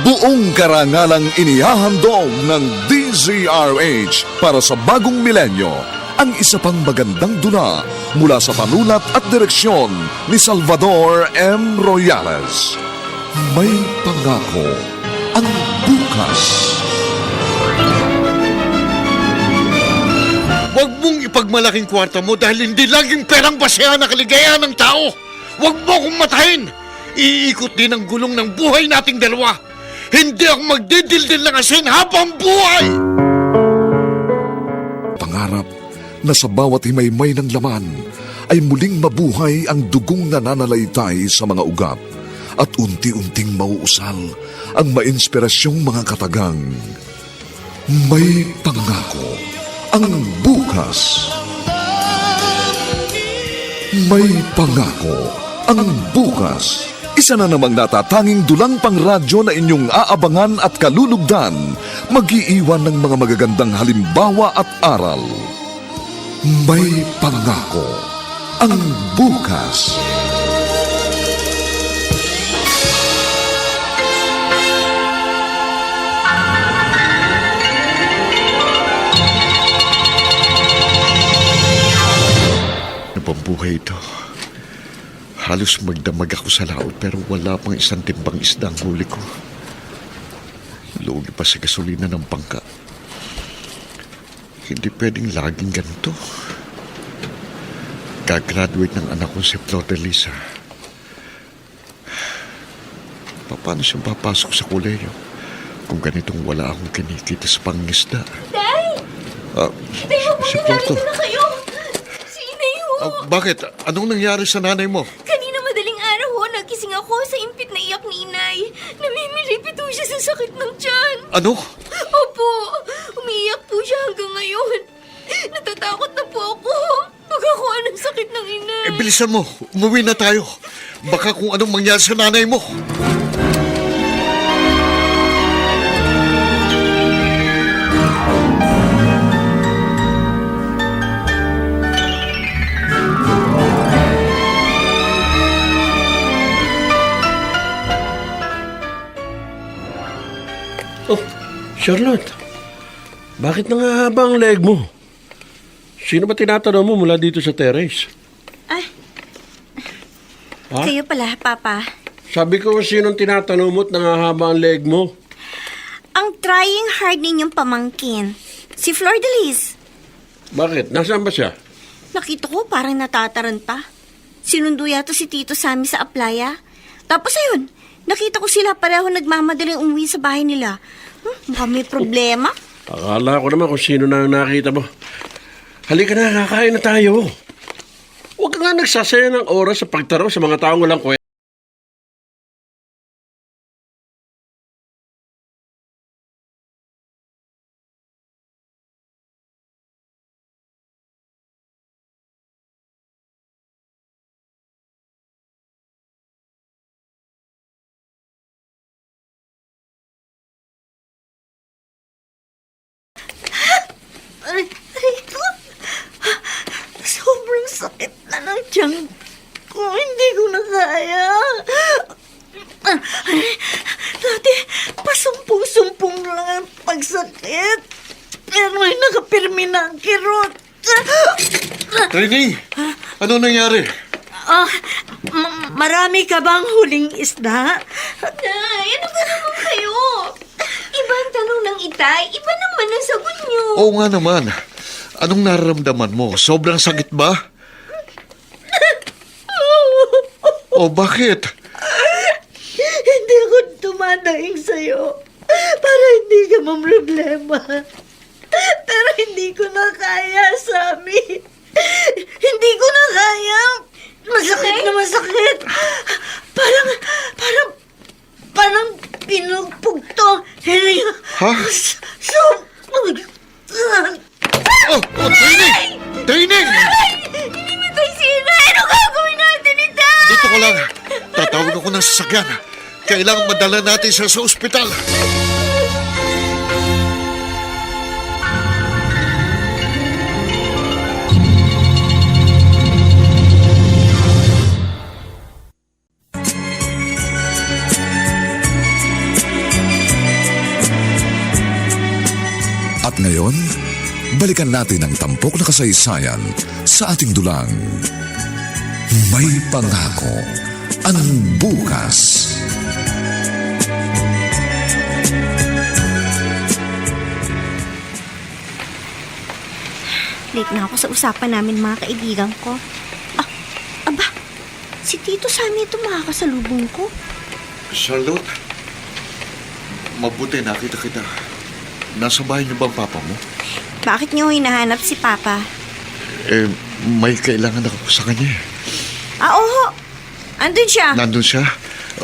Buong karangalang inihahandog ng DZRH para sa bagong milenyo ang isa pang magandang dula mula sa panulat at direksyon ni Salvador M. Royales. May pangako ang bukas. Huwag mong ipagmalaking kwarta mo dahil hindi laging perang basehan ang kaligayahan ng tao. Huwag mo akong matahin. Iikot din ang gulong ng buhay nating dalawa. Hindi ako magdidildil ng asin habang buhay! Pangarap na sa bawat himaymay ng laman ay muling mabuhay ang dugong nananalaytay sa mga ugat at unti-unting mauusal ang mainspirasyong mga katagang. May pangako ang bukas. May pangako ang bukas. Isa na namang natatanging dulang pangradyo na inyong aabangan at kalulugdan, mag-iiwan ng mga magagandang halimbawa at aral. May pangako ang bukas. Ano bang buhay ito? Halos magdamag ako sa laot pero wala pang isang timbang isda ang huli ko. Lugi pa sa gasolina ng bangka. Hindi pwedeng laging ganito. Gagraduate ng anak ko si Flor de Lisa. Paano siya papasok sa koleyo kung ganitong wala akong kinikita sa pangisda? Day! Day, si Flor Flor to. na kayo! Si Inay ho! Bakit? Anong nangyari sa nanay mo? Kanina madaling araw ho, nagising ako sa impit na iyak ni Inay. Namimilipit ho siya sa sakit ng tiyan. Ano? Opo, umiiyak po siya hanggang ngayon. Natatakot na po ako. Pagkakuha ng sakit ng Inay. Bilisan mo. Umuwi na tayo. Baka kung anong mangyari sa nanay mo. Oh, Charlotte, bakit nangahaba ang leg mo? Sino ba tinatanong mo mula dito sa terrace? Ay, Ha? kayo pala, Papa. Sabi ko sinong tinatanong mo at nangahaba ang leg mo? Ang trying hard ninyong pamangkin. Si Flor de Lis. Bakit? Nasaan ba siya? Nakita ko parang natataran pa. Sinundo yata si Tito Sammy sa aplaya. Tapos ayun, nakita ko sila pareho nagmamadaling umuwi sa bahay nila. Mukhang may problema. Akala ko naman kung sino na ang nakita mo. Halika na, kakain na tayo. Huwag ka nga nagsasaya ng oras sa pagtaraw sa mga taong walang kwenta. Aray ko. Sobrang sakit na ng tiyan ko. Hindi ko na kaya. Dati, pasumpong-sumpong lang ang pagsakit. Pero ay nakapirmi na ang kirot. Trini, ano nangyari? Marami ka bang huling isda? Nay, ano ba naman kayo? Iba ang tanong ng itay, iba naman ang sagot niyo. Oo nga naman. Anong nararamdaman mo? Sobrang sakit ba? O bakit? Hindi ako tumadaing sa'yo para hindi ka mamroblema. Pero hindi ko na kaya, Sammy. Hindi ko na kaya. Masakit na masakit. Parang pinupugto. Ha? So, Trini! Trini! hindi mo tayo sila. Ano gagawin natin ito? Dito ko lang. Tatawag ako ng sasakyan. Kailangan madala natin siya sa ospital. ngayon, balikan natin ang tampok na kasaysayan sa ating dulang. May pangako ang bukas. Late na ako sa usapan namin mga kaibigan ko. Aba, si Tito Sammy ito makakasalubong ko. Charlotte, mabuti nakita kita. Nasa bahay niyo ba ang papa mo? Bakit niyo hinahanap si Papa? May kailangan ako sa kanya. Oo. Andun siya. Nandun siya?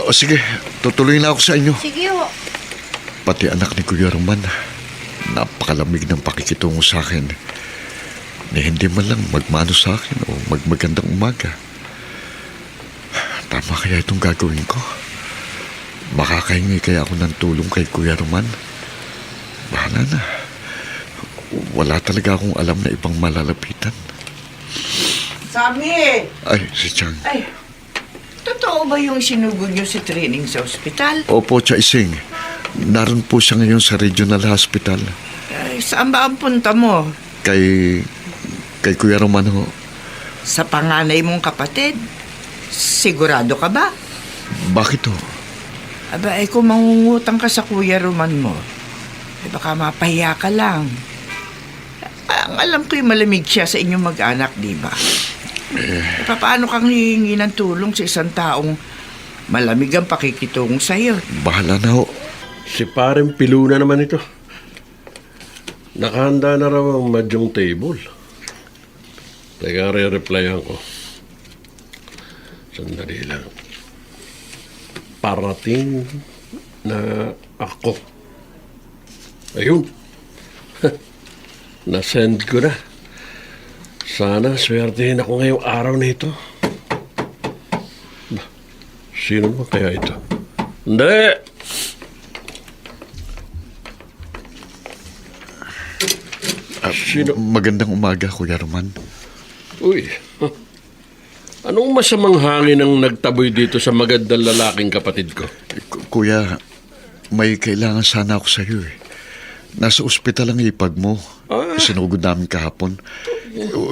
O, sige, tutuloy na ako sa inyo. Sige ho. Pati anak ni Kuya Roman, napakalamig ng pakikitungo sa akin. Na hindi man lang magmano sa akin o magmagandang umaga. Tama kaya itong gagawin ko? Makakahingi kaya ako ng tulong kay Kuya Roman? Bahala na. Wala talaga akong alam na ibang malalapitan. Sammy! Ay, si Chang. Ay, totoo ba yung sinugod niyo si training sa ospital? Opo, Cha Ising. Naroon po siya ngayon sa regional hospital. Ay, saan ba ang punta mo? Kay Kuya Roman ho. Sa panganay mong kapatid? Sigurado ka ba? Bakit ho? Aba, kung mangungutang ka sa Kuya Roman mo, baka mapahiya ka lang. Ang alam ko'y malamig siya sa inyong mag-anak, di ba? Paano kang hihingi ng tulong sa isang taong malamig ang pakikitungo sa'yo? Bahala na ho. Si Pareng Piluna naman ito. Nakahanda na raw ang madyong table. Teka, re-replyan ko. Sandali lang. Parating na ako. Ayun. Na-send ko na. Sana swertehin ako ngayong araw na ito. Sino ba kaya ito? Hindi! Magandang umaga, Kuya Roman. Uy, anong masamang hangin ang nagtaboy dito sa magandang lalaking kapatid ko? Kuya, may kailangan sana ako sa iyo eh. Nasa ospital ang ipag mo. Sinugod namin kahapon.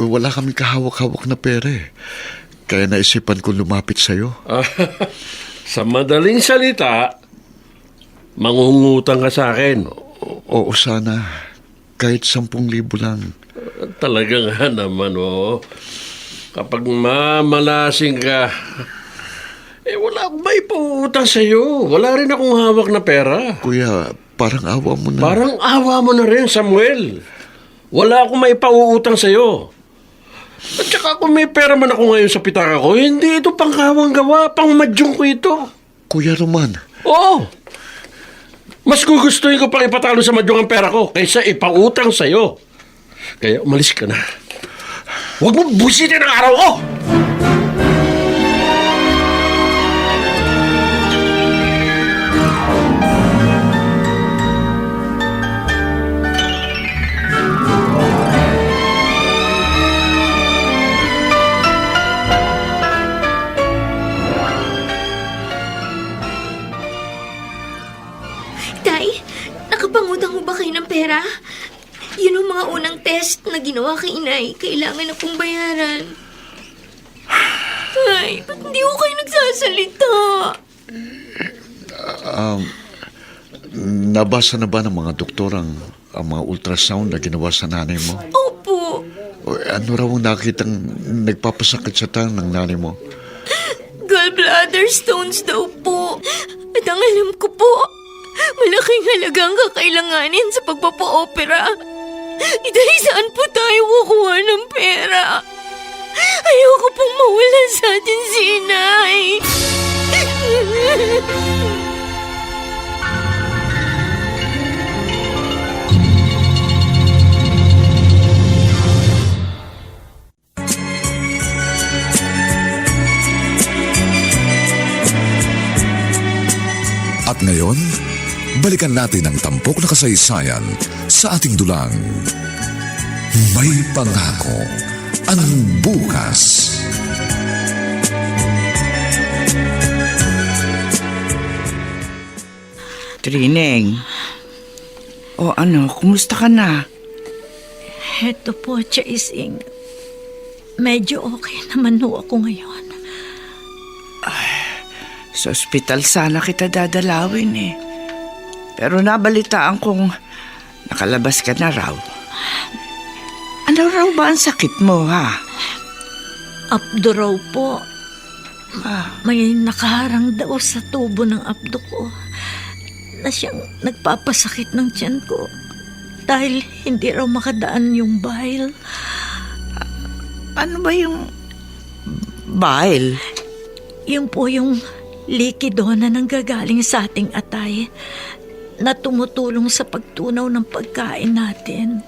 Wala kaming kahawak-hawak na pera eh. Kaya naisipan ko lumapit sa iyo. Sa madaling salita, mangungutang ka sa akin. Oo, sana. Kahit 10,000 lang. Talaga nga naman, oo. Kapag mamalasing ka, wala akong may pauutang sa'yo. Wala rin akong hawak na pera. Kuya, parang awa mo na. Parang awa mo na rin, Samuel. Wala akong may pauutang sa'yo. At saka kung may pera man ako ngayon sa pitaka ko, hindi ito pangkawang gawa, pangmadyong ko ito. Kuya Roman. Oo. Mas gugustuhin ko pang ipatalo sa madyong ang pera ko kaysa ipautang sa'yo. Kaya umalis ka na. Huwag mo busitin ang araw ko! Tay, nakapangutang mo ba kayo ng pera? Yun ang mga unang test na ginawa kay inay. Kailangan na pong bayaran. Tay, ba't hindi ko kayo nagsasalita? Nabasa na ba ng mga doktor ang mga ultrasound na ginawa sa nanay mo? Opo. Ano raw ang nakitang nagpapasakit sa tayo ng nanay mo? Gallbladder stones daw po. At ang alam ko po, malaking halagang kakailanganin sa pagpapa-opera. Dahil saan po tayo kukuha ng pera? Ayoko pong mawala sa atin si inay. At ngayon, balikan natin ang tampok na kasaysayan sa ating dulang. May pangako ang bukas. Trineng. O ano, kumusta ka na? Heto po, Chaising. Medyo okay naman ho ako ngayon. Sa ospital sana kita dadalawin eh. Pero nabalitaan kong nakalabas ka na raw. Ano raw ba ang sakit mo, ha? Abdo raw po. May nakaharang daw sa tubo ng abdo ko na siyang nagpapasakit ng tiyan ko dahil hindi raw makadaan yung bile. Ano ba yung bile? Yung po yung likido na nanggagaling sa ating atay na tumutulong sa pagtunaw ng pagkain natin.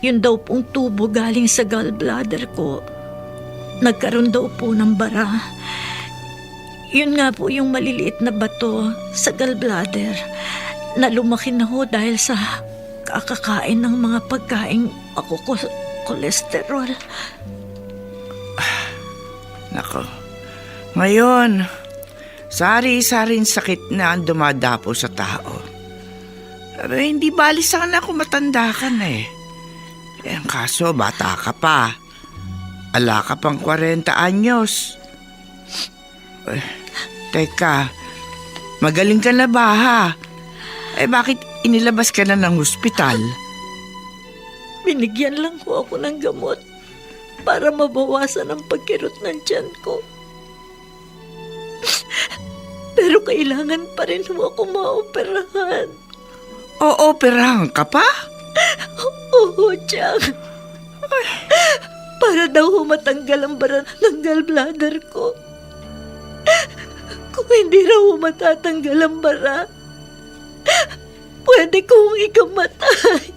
Yun daw pong tubo galing sa gallbladder ko. Nagkaroon daw po ng bara. Yun nga po yung maliliit na bato sa gallbladder na lumaki na ho dahil sa kakakain ng mga pagkain ako kolesterol. Nako. Ngayon, sari-saring sakit na ang dumadapo sa tao. Pero hindi bali sana kung matanda ka na eh. Ang kaso, bata ka pa. Ala ka pang 40 anyos. Teka, magaling ka na ba ha? Bakit inilabas ka na ng ospital? Binigyan lang ho ako ng gamot para mabawasan ang pagkirot ng tiyan ko. Pero kailangan pa rin ho ako maoperahan. Ooperahan ka pa? Oo, Chang. Para daw ho matanggal ang bara ng gallbladder ko. Kung hindi raw ho matatanggal ang bara, pwede kong ikamatay.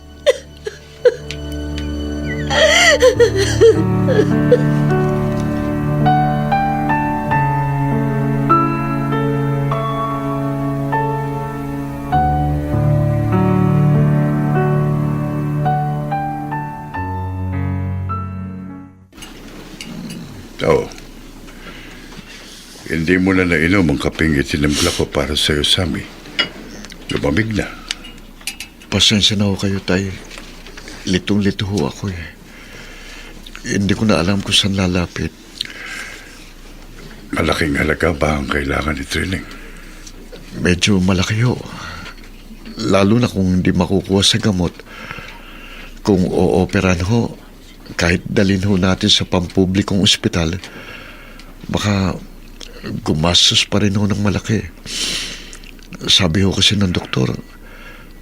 Oh. Hindi mo na nainom ang kapeng itinimpla ko para sa'yo, Sammy. Lumamig na. Pasensya na ho kayo, Tay. Litong-lito ho ako eh. Hindi ko na alam kung saan lalapit. Malaking halaga ba ang kailangan ni Trining? Medyo malaki ho. Lalo na kung hindi makukuha sa gamot. Kung ooperan ho, kahit dalhin ho natin sa pampublikong ospital, baka gumastos pa rin ho ng malaki. Sabi ho kasi ng doktor,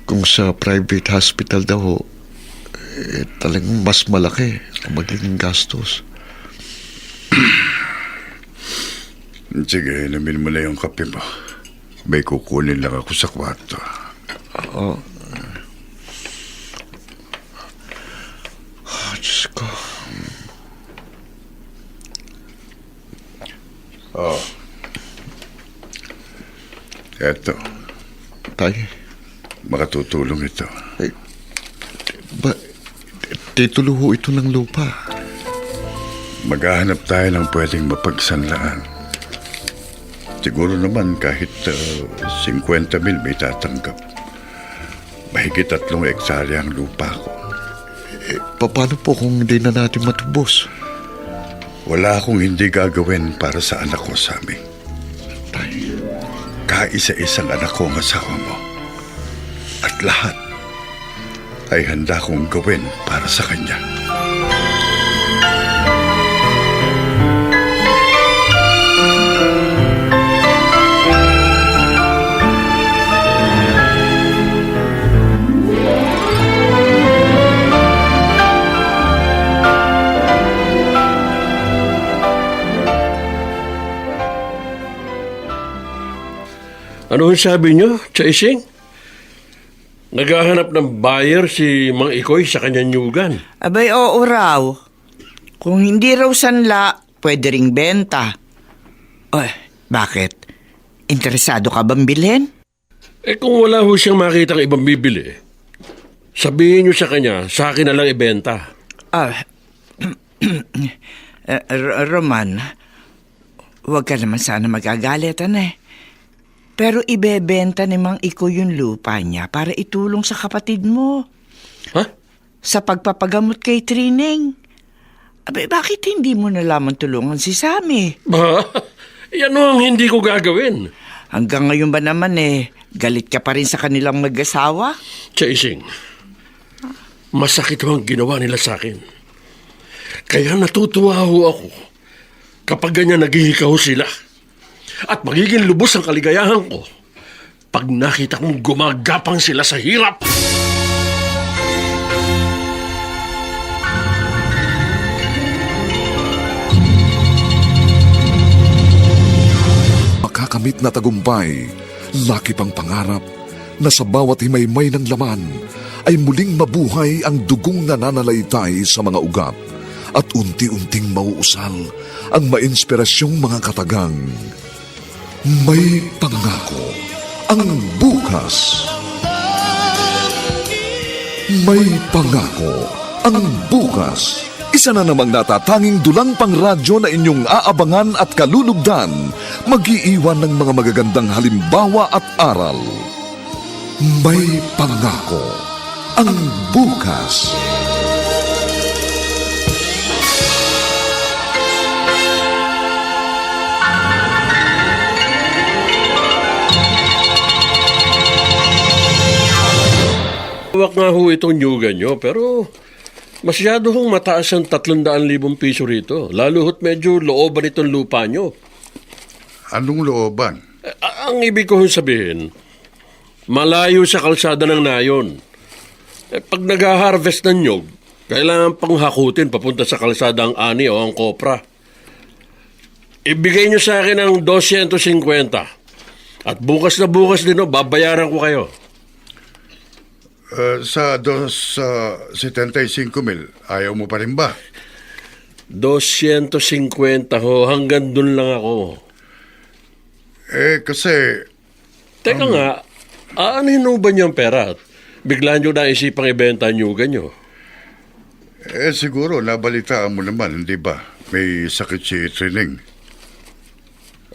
kung sa private hospital daw ho, talagang mas malaki ang magiging gastos. Sige, inumin mo na yung kape mo. May kukunin lang ako sa kwarto. Oo. Diyos ko. Eto, Tay, makatutulong ito. titulo ho ito ng lupa. Maghahanap tayo ng pwedeng mapagsanlaan. Siguro naman kahit 50,000 may tatanggap. Mahigit 3 ektarya ang lupa ko. Paano po kung hindi na natin matubos? Wala akong hindi gagawin para sa anak ko, Sammy. Tay, Kaisa-isang anak ko ang asawa mo. At lahat ay handa kong gawin para sa kanya. Ano ang sabi nyo, Chaising? Naghahanap ng buyer si Mang Ikoy sa kanyang nyugan. Abay, oo raw. Kung hindi raw sanla, pwede ring benta. Bakit? Interesado ka bang bilhin? Kung wala ho siyang makitang ibang bibili, sabihin nyo sa kanya, sa akin na lang ibenta. Roman, huwag ka naman sana magagalit, Pero ibebenta ni Mang Iko yung lupa niya para itulong sa kapatid mo. Ha? sa pagpapagamot kay Trining. Abay, bakit hindi mo na lamang tulungan si Sammy? Ba, yan ang hindi ko gagawin. Hanggang ngayon ba naman galit ka pa rin sa kanilang mag-asawa? Chaising, masakit ho ang ginawa nila sa akin. Kaya natutuwa ho ako kapag ganyan naghihika ho sila. At magiging lubos ang kaligayahan ko pag nakita kong gumagapang sila sa hirap. Makakamit na tagumpay, laki pang pangarap na sa bawat himaymay ng laman ay muling mabuhay ang dugong nananalaytay sa mga ugat at unti-unting mauusal ang mainspirasyong mga katagang. May pangako ang bukas. May pangako ang bukas. Isa na namang natatanging dulang pang radyo na inyong aabangan at kalulugdan, mag-iiwan ng mga magagandang halimbawa at aral. May pangako ang bukas. Huwag nga ho itong nyugan nyo, pero masyado hong mataas ang 300,000 piso rito. Lalo ho't medyo looban itong lupa nyo. Anong looban? Ang ibig ko hong sabihin, malayo sa kalsada ng nayon. Pag nag-harvest ng nyug, kailangan pang hakutin papunta sa kalsada ang ani o ang kopra. Ibigay nyo sa akin ang 250. At bukas na bukas din, babayaran ko kayo. Sa 75,000, ayaw mo pa rin ba? 250 ho, hanggang dun lang ako. Kasi Teka nga, aanin ba niyang pera? Bigla niyo naisipang ibenta ang nyugan niyo. siguro nabalitaan mo naman, hindi ba? May sakit si Trining.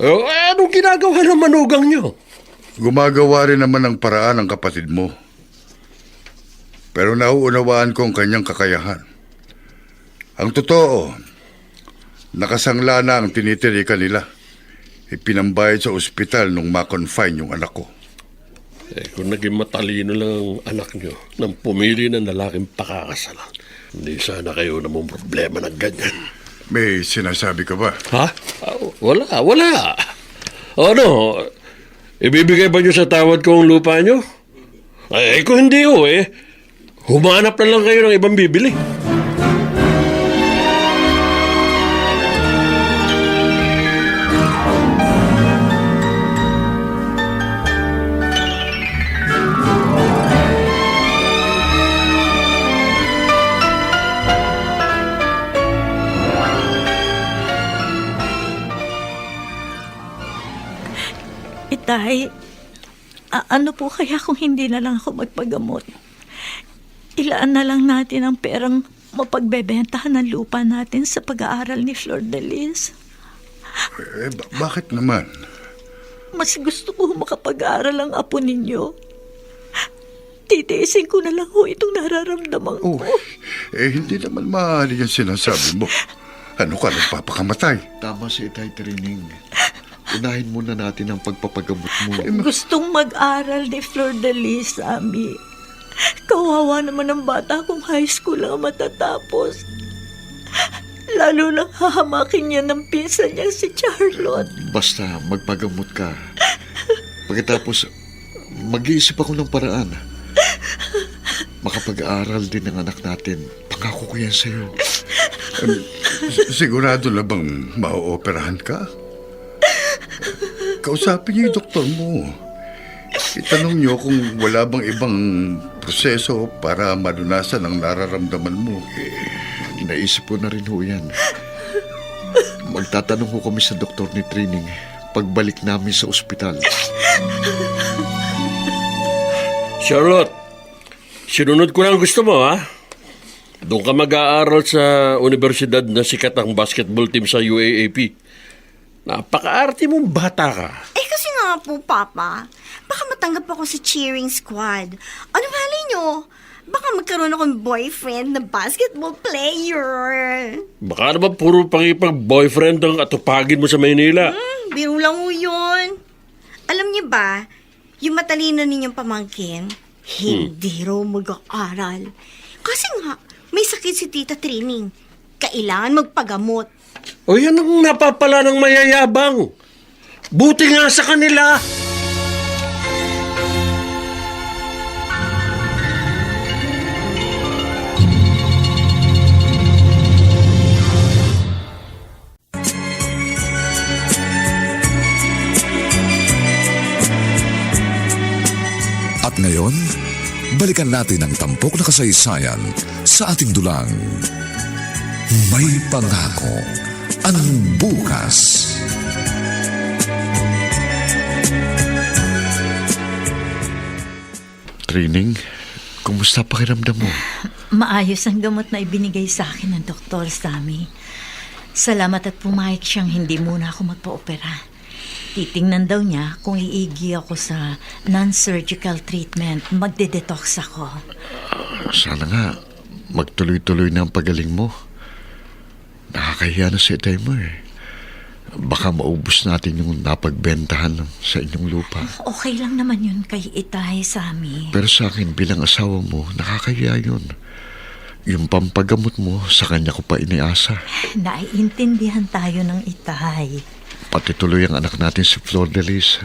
Anong ginagawa ng manugang niyo? Gumagawa rin naman ng paraan ang kapatid mo. Pero nauunawaan ko ang kanyang kakayahan. Ang totoo, nakasangla na ang tinitirikan nila. Ipinambayad sa ospital nung ma-confine yung anak ko. Kung naging matalino lang ang anak niyo nang pumili ng lalaking pakakasalan, hindi sana kayo namang problema ng ganyan. May sinasabi ka ba? Ha? Wala. Ano? Ibibigay ba niyo sa tawad ko ang lupa niyo? Kung hindi humanap na lang kayo ng ibang bibili. Itay, ano po kaya kung hindi na lang ako magpagamot? Ilaan na lang natin ang perang mapagbebentahan ng lupa natin sa pag-aaral ni Flor de Lis. Bakit naman? Mas gusto ko makapag-aaral ang apo ninyo. Titiisin ko na lang ho itong nararamdaman ko. Hindi naman maaari yung sinasabi mo. Ano ka, nagpapakamatay? Tama si Itay Trining. Unahin muna natin ang pagpapagamot mo. Gustong mag-aral ni Flor de Lis, Ami. Kawawa naman ang bata kung high school lang matatapos. Lalo lang hahamakin niya ng pinsan niya si Charlotte. Basta magpagamot ka. Pagkatapos, mag-iisip ako ng paraan. Makapag-aaral din ang anak natin. Pangako ko yan sa'yo. Sigurado na bang ma-ooperahan ka? Kausapin niyo yung doktor mo. Itanong niyo kung wala bang ibang proseso para malunasan ang nararamdaman mo. Naisip ko na rin ho yan. Magtatanong ko kami sa doktor ni Trining pagbalik namin sa ospital. Charlotte, sinunod ko lang gusto mo, ha? Doon ka mag-aaral sa universidad na sikat ang basketball team sa UAAP. Napaka-arte mong bata ka. Kasi nga po, Papa, baka matanggap ako sa cheering squad. Ano malay nyo, ano? Baka magkaroon akong boyfriend na basketball player. Baka naman puro pakipag-boyfriend ang atupagin mo sa Maynila. Biro lang ho yun. Alam niyo ba, yung matalino ninyong pamangkin, hindi raw mag-aaral. Kasi nga, may sakit si Tita Trining. Kailangan magpagamot. O yan ang napapala ng mayayabang. Buti nga sa kanila. At ngayon, balikan natin ang tampok na kasaysayan sa ating dulang. May pangako ang bukas. Trining, kumusta pakiramdam mo? Maayos ang gamot na ibinigay sa akin ng Dr. Sammy. Salamat at pumayag siyang hindi muna ako magpa-opera. Titingnan daw niya kung iigi ako sa non-surgical treatment. Magde-detox ako. Sana nga, magtuloy-tuloy na ang pagaling mo. Nakakahiya na si itay mo eh. Baka maubos natin yung napagbentahan sa inyong lupa. Okay lang naman yun kay Itay, Sammy. Pero sa akin bilang asawa mo, nakakahiya yun. Yung pampagamot mo, sa kanya ko pa iniasa. Naiintindihan tayo ng Itay. Pati tuloy ang anak natin si Flor de Lis.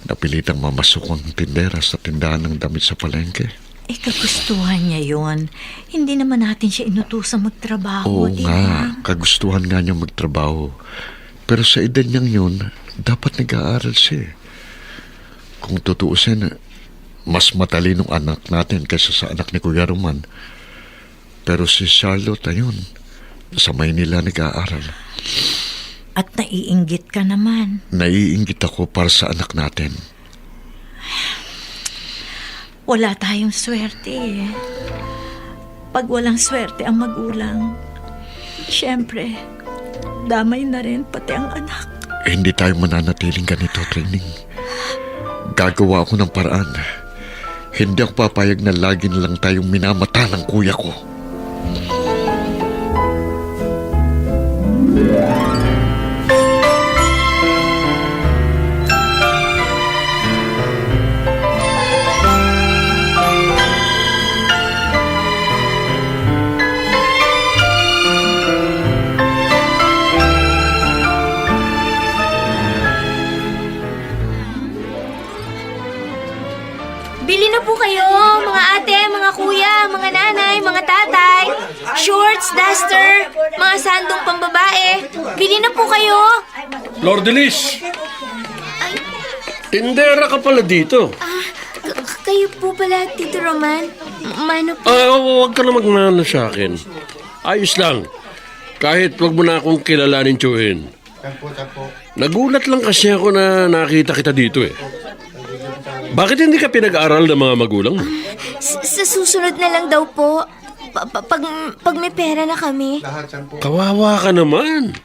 Napilitang mamasok ang tindera sa tindahan ng damit sa palengke. Kagustuhan niya yun. Hindi naman natin siya inutusang magtrabaho, Oo di nga, ba? kagustuhan nga niya magtrabaho. Pero sa edad niyang yun, dapat nag-aaral siya. Kung tutuusin, mas matalinong anak natin kaysa sa anak ni Kuya Roman. Pero si Charlotte, ayun, sa Maynila nag-aaral. At naiinggit ka naman. Naiinggit ako para sa anak natin. Wala tayong swerte eh. Pag walang swerte ang magulang, syempre, damay na rin pati ang anak. Hindi tayo mananatiling ganito, Trining. Gagawa ako ng paraan. Hindi ako papayag na lagi na lang tayong minamata ng kuya ko. Bili na po kayo, mga ate, mga kuya, mga nanay, mga tatay. Shorts, duster, mga sandong pambabae. Bili na po kayo. Lord Delis! Tindera ka pala dito. Kayo po pala, Tito Roman. Mano po? Huwag ka na magnano sa akin. Ayos lang. Kahit wag mo na akong kilalanin, Chuhin. Nagulat lang kasi ako na nakita kita dito eh. Bakit hindi ka pinag-aaral ng mga magulang mo? Sa susunod na lang daw po. Pag may pera na kami. Kawawa ka naman.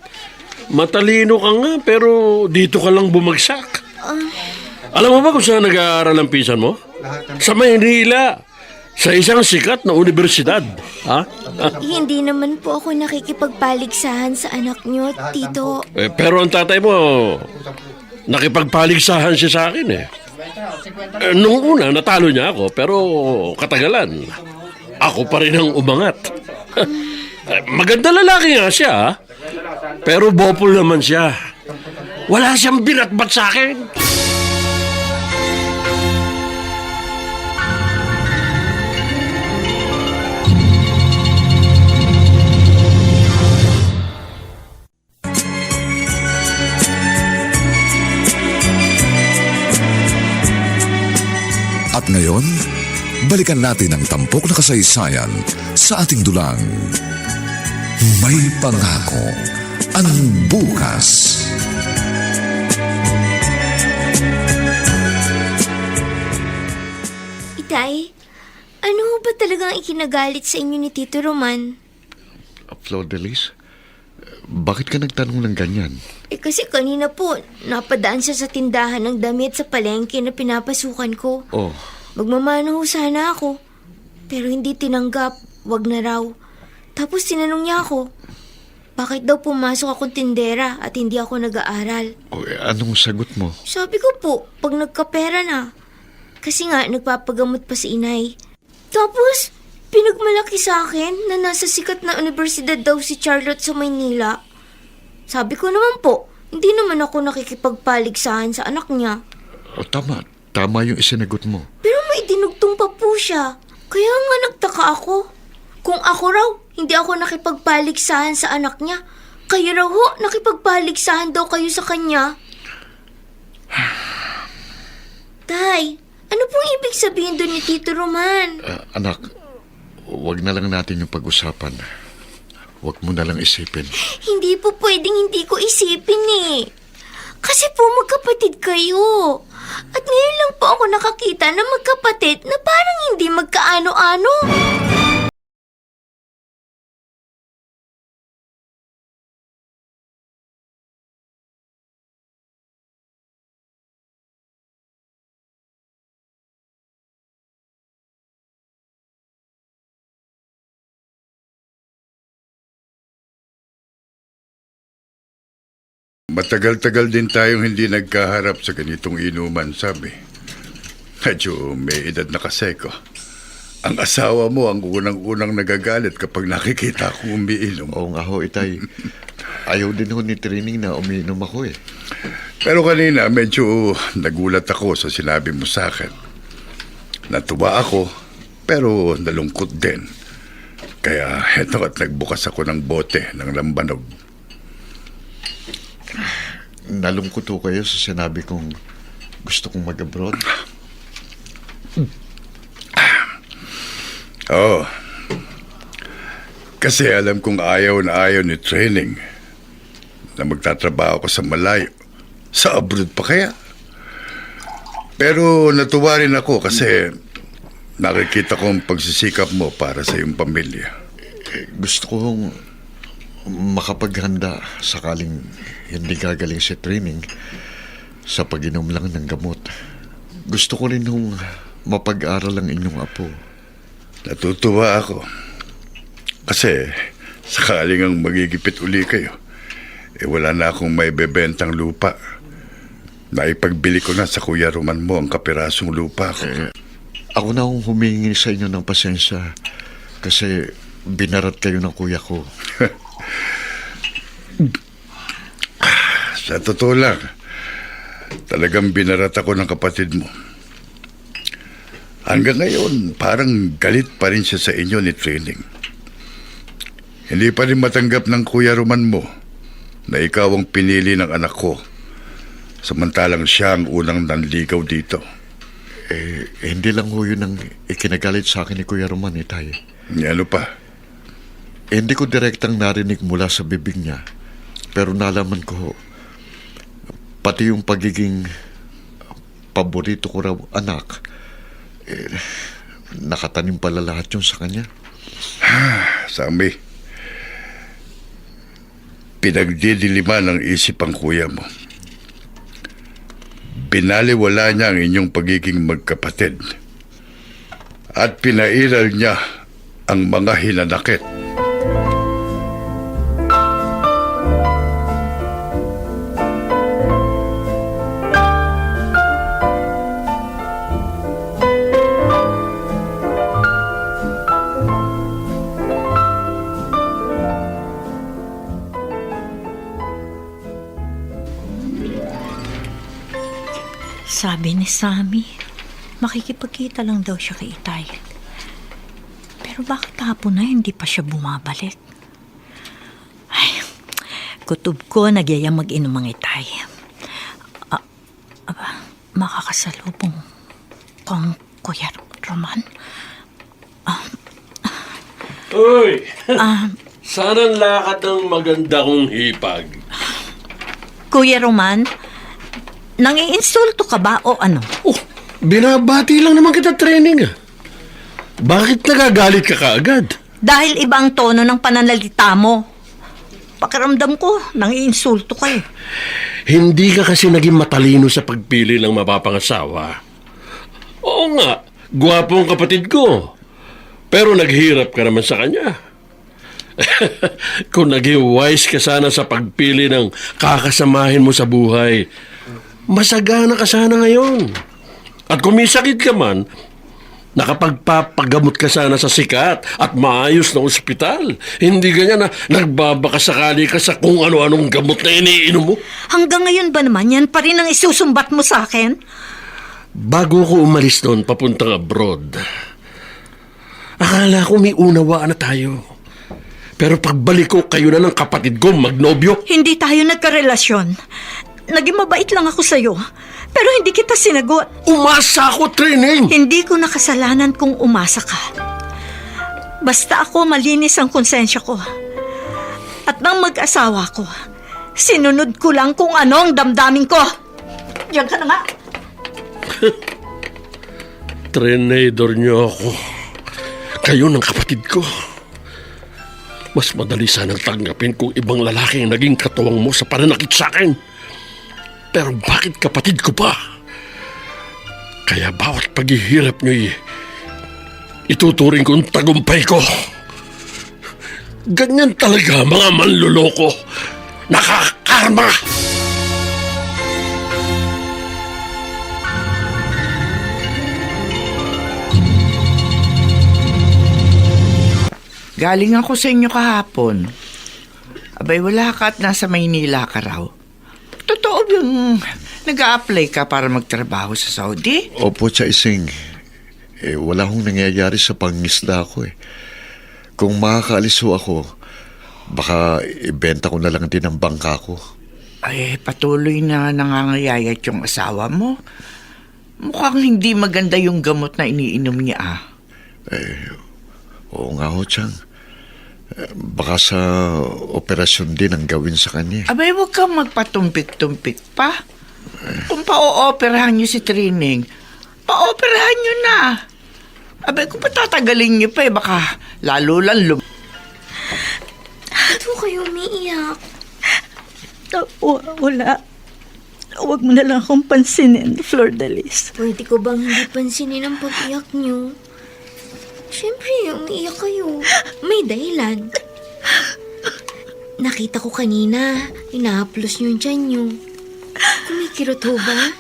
Matalino ka nga pero dito ka lang bumagsak. Alam mo ba kung saan nag-aaral ang pinsan mo? Sa Maynila. Sa isang sikat na universidad. Ha? Hindi naman po ako nakikipagpaligsahan sa anak nyo, Tito. Pero ang tatay mo, nakipagpaligsahan siya sa akin eh. Nung una, natalo niya ako, pero katagalan, ako pa rin ang umangat. Maganda lalaki nga siya, pero bopol naman siya. Wala siyang binatbat sa akin. At ngayon, balikan natin ang tampok na kasaysayan sa ating dulang. May pangako ang bukas. Itay, ano ba talagang ikinagalit sa inyo ni Tito Roman? Flor de Lis, bakit ka nagtanong ng ganyan? Kasi kanina po, napadaan siya sa tindahan ng damit sa palengke na pinapasukan ko. Oh, Magmamano ho sana ako. Pero hindi tinanggap, wag na raw. Tapos tinanong niya ako, bakit daw pumasok akong tindera at hindi ako nag-aaral? O, anong sagot mo? Sabi ko po, pag nagkapera na. Kasi nga, nagpapagamot pa si inay. Tapos, pinagmalaki sa akin na nasa sikat na universidad daw si Charlotte sa Maynila. Sabi ko naman po, hindi naman ako nakikipagpaligsahan sa anak niya. O, tama. Tama yung isinagot mo. Pero may dinugtong pa po siya. Kaya nga nagtaka ako. Kung ako raw, hindi ako nakipagpaligsahan sa anak niya. Kayo raw ho, nakipagpaligsahan daw kayo sa kanya. Tay, ano pong ibig sabihin doon ni Tito Roman? Anak, wag na lang natin yung pag-usapan. Wag mo na lang isipin. Hindi po pwedeng hindi ko isipin eh. Kasi po magkapatid kayo. At ngayon lang po ako nakakita na magkapatid na parang hindi magkaano-ano. Matagal-tagal din tayong hindi nagkaharap sa ganitong inuman, sabi. Medyo may edad na kasi ko. Ang asawa mo ang unang-unang nagagalit kapag nakikita akong umiinom. Oo nga ho, Itay. Ayaw din ho ni Trining na umiinom ako eh. Pero kanina medyo nagulat ako sa sinabi mo sa akin. Natuwa ako, pero nalungkot din. Kaya heto at nagbukas ako ng bote ng lambanog. Nalungkot ho kayo sa sinabi kong gusto kong mag-abroad. Oo. Kasi alam kong ayaw na ayaw ni Training na magtatrabaho ko sa malayo. Sa abroad pa kaya? Pero natuwa rin ako kasi nakikita ko ang pagsisikap mo para sa iyong pamilya. Gusto kong makapaghanda sakaling hindi gagaling si Training sa pag-inom lang ng gamot. Gusto ko rin hong mapag-aral ang inyong apo. Natutuwa ako. Kasi sakaling ang magigipit uli kayo, wala na akong may bebentang lupa. Naipagbili ko na sa Kuya Roman mo ang kapirasong lupa ko. Ako na hong humingi sa inyo ng pasensya kasi binarat kayo ng kuya ko. Sa totoo lang, talagang binarat ako ng kapatid mo. Hanggang ngayon, parang galit pa rin siya sa inyo ni Training. Hindi pa rin matanggap ng Kuya Roman mo na ikaw ang pinili ng anak ko, samantalang siya ang unang nanligaw dito. Hindi lang ho yun ang ikinagalit sa akin ni Kuya Roman, Itay. Ano pa? Hindi ko direktang narinig mula sa bibig niya, pero nalaman ko ho, pati yung pagiging paborito ko raw anak, nakatanim pala lahat yun sa kanya. Sammy, pinagdidiliman ng isip ang kuya mo. Binaliwala niya ang inyong pagiging magkapatid at pinairal niya ang mga hinanakit. Sabi ni Sammy, makikipagkita lang daw siya kay Itay. Pero bakit hapon na hindi pa siya bumabalik? Ay, kutob ko nagyayang mag-inom ang Itay. Makakasalubong kong Kuya Roman. Uy! Sana ang lakad ng maganda kong hipag. Kuya Roman, nangiinsulto ka ba o ano? Oh, binabati lang naman kita, Training. Bakit nagagalit ka kaagad? Dahil iba ang tono ng pananalita mo. Pakiramdam ko, nangiinsulto ka eh. Hindi ka kasi naging matalino sa pagpili ng mapapangasawa. Oo nga, gwapo ang kapatid ko. Pero naghirap ka naman sa kanya. Kung naging wise ka sana sa pagpili ng kakasamahin mo sa buhay, masagana ka sana ngayon. At kung may sakit ka man, nakapagpapagamot ka sana sa sikat at maayos na ospital. Hindi ganyan na nagbabakasakali ka sa kung ano-anong gamot na iniinom mo. Hanggang ngayon ba naman yan pa rin ang isusumbat mo sa akin? Bago ko umalis noon papuntang abroad, akala ko may unawaan na tayo. Pero pagbalik ko, kayo na ng kapatid ko magnobyo. Hindi tayo nagkarelasyon. Naging mabait lang ako sa'yo. Pero hindi kita sinagot. Umasa ako, Training! Hindi ko nakasalanan kung umasa ka. Basta ako malinis ang konsensya ko. At nang mag-asawa ko, sinunod ko lang kung ano ang damdamin ko. Diyan ka na nga. Trinador niyo ako. Kayo ng kapatid ko. Mas madali sanang tanggapin kung ibang lalaki ang naging katuwang mo sa pananakit sa akin. Pero bakit kapatid ko pa? Kaya bawat paghihirap niyo'y ituturing kong tagumpay ko. Ganyan talaga mga manluloko. Nakakarma! Galing ako sa inyo kahapon. Abay, wala ka at nasa Maynila ka raw. Totoo yung nag-a-apply ka para magtrabaho sa Saudi? Opo, Cha Ising. Wala hong nangyayari sa pangisda ko eh. Kung makakaalis ho ako, baka ibenta ko na lang din ang bangka ko. Ay, patuloy na nangangayayat yung asawa mo. Mukhang hindi maganda yung gamot na iniinom niya ah. Oo nga ho, Chang. Baka sa operasyon din ang gawin sa kanya. Abay, huwag kang magpatumpik-tumpik pa. Kung pa-o-operahan niyo si Trining, pa-operahan niyo na. Abay, kung patatagalin niyo pa baka lalo lang Ba't po kayo umiiyak? Wala. Huwag mo na lang akong pansinin, Flor de Lis. Pwede ko bang hindi pansinin ang pag-iyak niyo? Siyempre, umiiyak kayo. May dahilan. Nakita ko kanina, inahaplos niyo yung tiyan niyo. Kumikirot ho ba?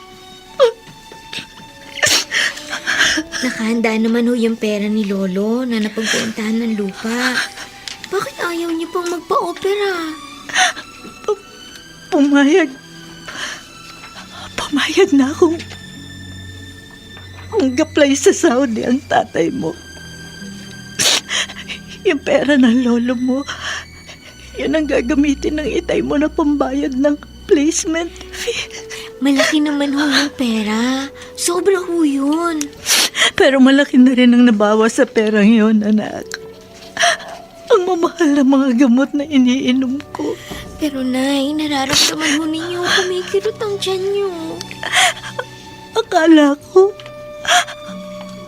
Nakahanda naman ho yung pera ni Lolo na napagbentahan ng lupa. Bakit ayaw niyo pang magpa-opera? Pumayag na akong mag-apply sa Saudi ang tatay mo. Yung pera ng lolo mo, yun ang gagamitin ng itay mo na pambayad ng placement fee. Malaki naman ho yung pera. Sobra ho yun. Pero malaki na rin ang nabawa sa perang yun, anak. Ang mamahal na mga gamot na iniinom ko. Pero Nay, nararamdaman ho ninyo kumikirot ang tiyan niyo. Akala ko,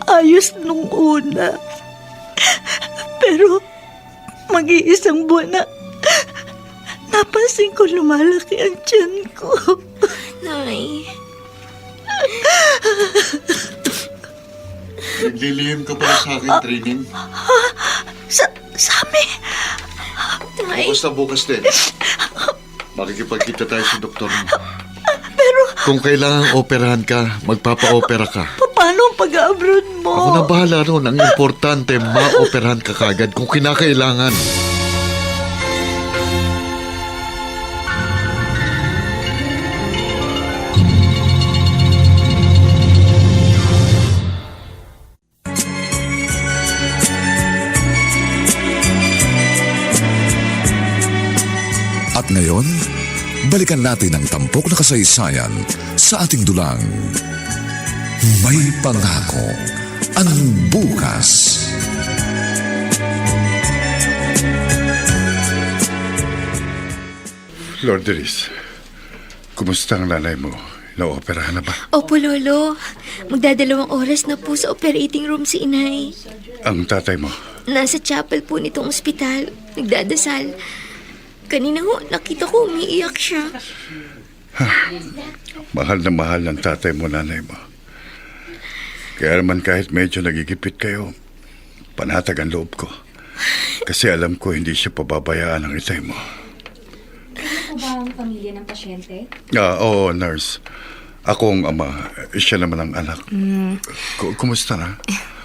ayos nung una. Pero, mag-iisang buwan na, napansin ko lumalaki ang tiyan ko. Nay. Naglilihim ka pala sa akin, Training. Sami, Nay. Bukas na bukas din. Makikipagkita tayo sa doktor mo. pero Kung kailangang operahan ka, magpapa-opera ka. paano ang pag-abroad mo? Ako na bahala ron. Ang importante, ma-operahan ka kagad kung kinakailangan. At ngayon, balikan natin ang tampok na kasaysayan sa ating dulang. May pangako ang bukas. Lord Delis, kumusta ang nanay mo? Naoperahan na ba? Opo, Lolo. Magdadalawang oras na po sa operating room si Inay. Ang tatay mo? Nasa chapel po nitong ospital. Nagdadasal. Kanina ho, nakita ko umiiyak siya. Mahal na mahal ng tatay mo, nanay mo. Kaya naman kahit medyo nagigipit kayo, Panatag ang loob ko. Kasi alam ko hindi siya pababayaan ng itay mo. Ano ba ang pamilya ng pasyente? Oo, nurse. Ako ang ama. Siya naman ang anak. Kumusta na?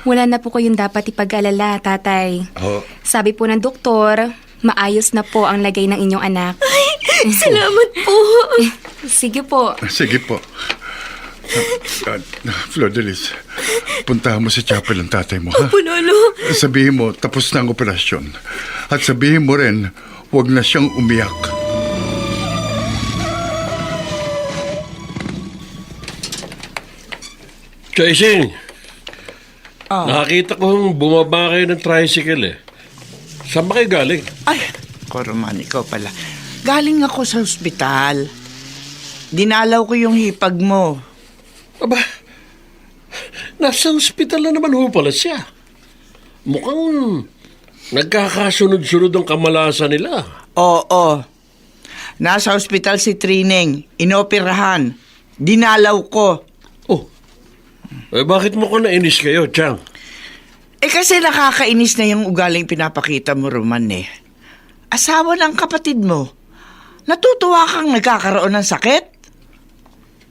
Wala na po kayong dapat ipag-alala, tatay. Oh, Sabi po ng doktor, maayos na po ang lagay ng inyong anak. Salamat po. Sige po. sige po. Flor de Lis, puntahan mo sa chapel ng tatay mo, ha? Opo, Lolo. Sabihin mo, tapos na ang operasyon. At sabihin mo rin, huwag na siyang umiyak. Chaising, nakakita kong bumaba kayo ng tricycle eh. Saan ba kayo galing? Ay, Roman, ikaw pala. Galing ako sa ospital. Dinalaw ko yung hipag mo. Aba, nasa ospital na naman ho pala siya. Mukhang nagkakasunod-sunod ang kamalasan nila. Oo. Nasa ospital si Trining. Inoperahan. Dinalaw ko. Oh, bakit mo ko nainis kayo, Chang? Kasi nakakainis na yung ugaling pinapakita mo, Roman eh. Asawa ng kapatid mo. Natutuwa kang nagkakaroon ng sakit?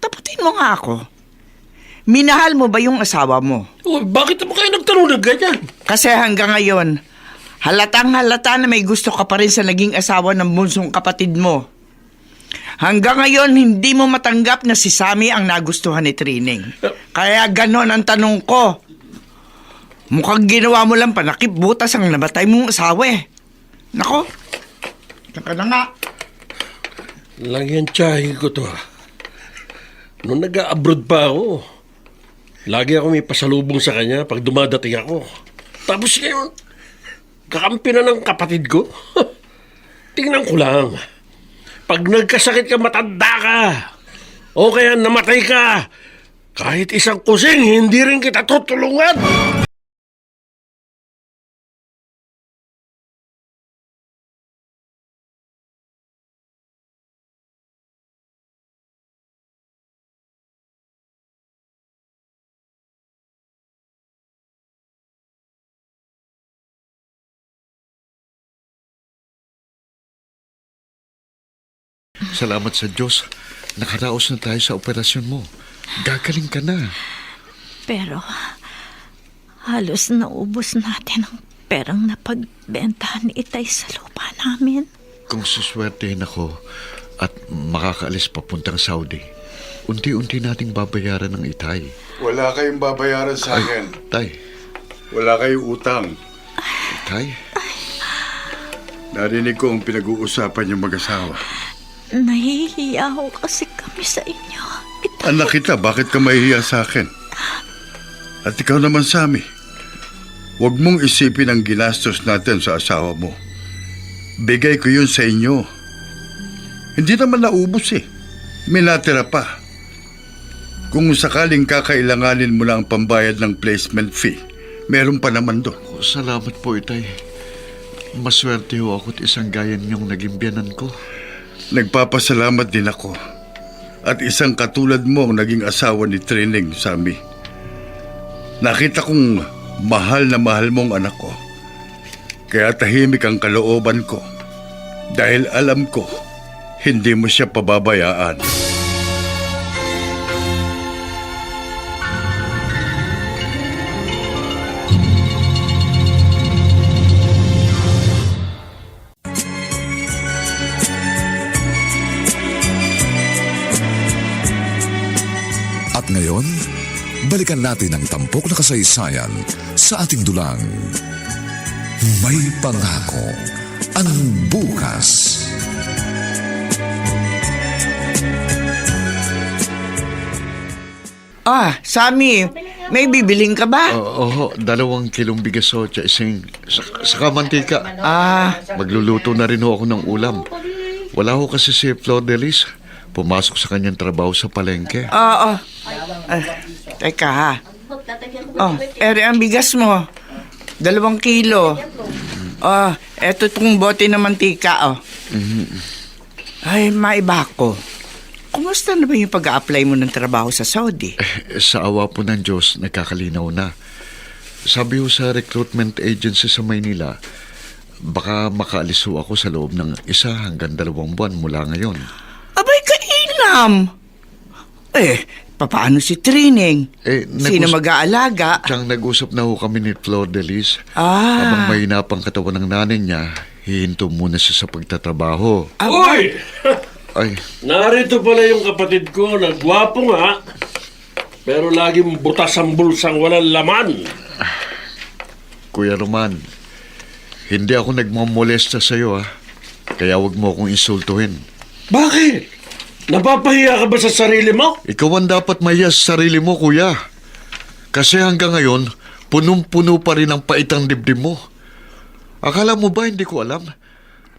Taputin mo nga ako. Minahal mo ba yung asawa mo? Oh, bakit mo kayo nagtanong ng ganyan? Kasi hanggang ngayon, halatang halata na may gusto ka pa rin sa naging asawa ng bunsong kapatid mo. Hanggang ngayon, hindi mo matanggap na si Sammy ang nagustuhan ni Trining. Kaya ganon ang tanong ko. Mukhang ginawa mo lang panakip butas ang namatay mong asawa eh. Nako, saka na nga. Lang yan tsahin ko to ha. Noong nag-abroad pa ako, lagi ako may pasalubong sa kanya pag dumadating ako. Tapos ngayon, kakampi na ng kapatid ko. Tingnan ko lang. Pag nagkasakit ka, matanda ka. O kaya namatay ka. Kahit isang kusing, hindi rin kita tutulungan. Salamat sa Diyos. Nakaraos na tayo sa operasyon mo. Gagaling ka na. Pero halos naubos natin ang perang napagbentahan ni Itay sa lupa namin. Kung suswertehin ako at makakaalis papuntang Saudi, unti-unti nating babayaran ng itay. Wala kayong babayaran sa akin. Tay, Wala kayong utang. Tay, Narinig ko ang pinag-uusapan yung mag-asawa. Nahihiya ho kasi kami sa inyo. Anak kita, bakit ka mahihiya sa akin? At ikaw naman, Sammy, huwag mong isipin ang ginastos natin sa asawa mo. Bigay ko yun sa inyo. Hindi naman naubos eh. May natira pa. Kung sakaling kakailanganin mo na ang pambayad ng placement fee, meron pa naman doon. salamat po, itay. Maswerte ho ako at isang gaya niyong naging biyanan ko. Nagpapasalamat din ako. At isang katulad mo ang naging asawa ni Trining, Sammy. Nakita kong mahal na mahal mong anak ko. Kaya tahimik ang kalooban ko. Dahil alam ko, hindi mo siya pababayaan. At ngayon, balikan natin ang tampok na kasaysayan sa ating dulang. May pangako ang bukas. Sammy, may bibiling ka ba? Oo, 2 kilong bigas ho, isang saka mantika. Magluluto na rin ho ako ng ulam. Wala ho kasi si Flor de Lis. Pumasok sa kanyang trabaho sa palengke. Teka ha. Ere ang bigas mo. 2 kilo. Eto itong bote ng mantika, Ay, maiba ko. Kumusta na ba yung pag-a-apply mo ng trabaho sa Saudi? Sa awa po ng Diyos, nagkakalinaw na. Sabi ho sa recruitment agency sa Maynila, baka makaalis ho ako sa loob ng 1 hanggang 2 buwan mula ngayon. Abay, kailam! Paano si Trining? Sino mag-aalaga? Siyang nag-usap na ho kami ni Flor de Lis. Ah. Habang mahina pang katawan ng nanay niya, hihinto muna siya sa pagtatrabaho. Uy! Ay, Narito pala yung kapatid ko na gwapo nga, pero laging butas ang bulsang walang laman. Kuya Roman, hindi ako nagmamolesta sa'yo, ha? Kaya wag mo akong insultuhin. Bakit? Napapahiya ka ba sa sarili mo? Ikaw ang dapat mahiya sa sarili mo, kuya. Kasi hanggang ngayon, punong-puno pa rin ang paitang dibdib mo. Akala mo ba hindi ko alam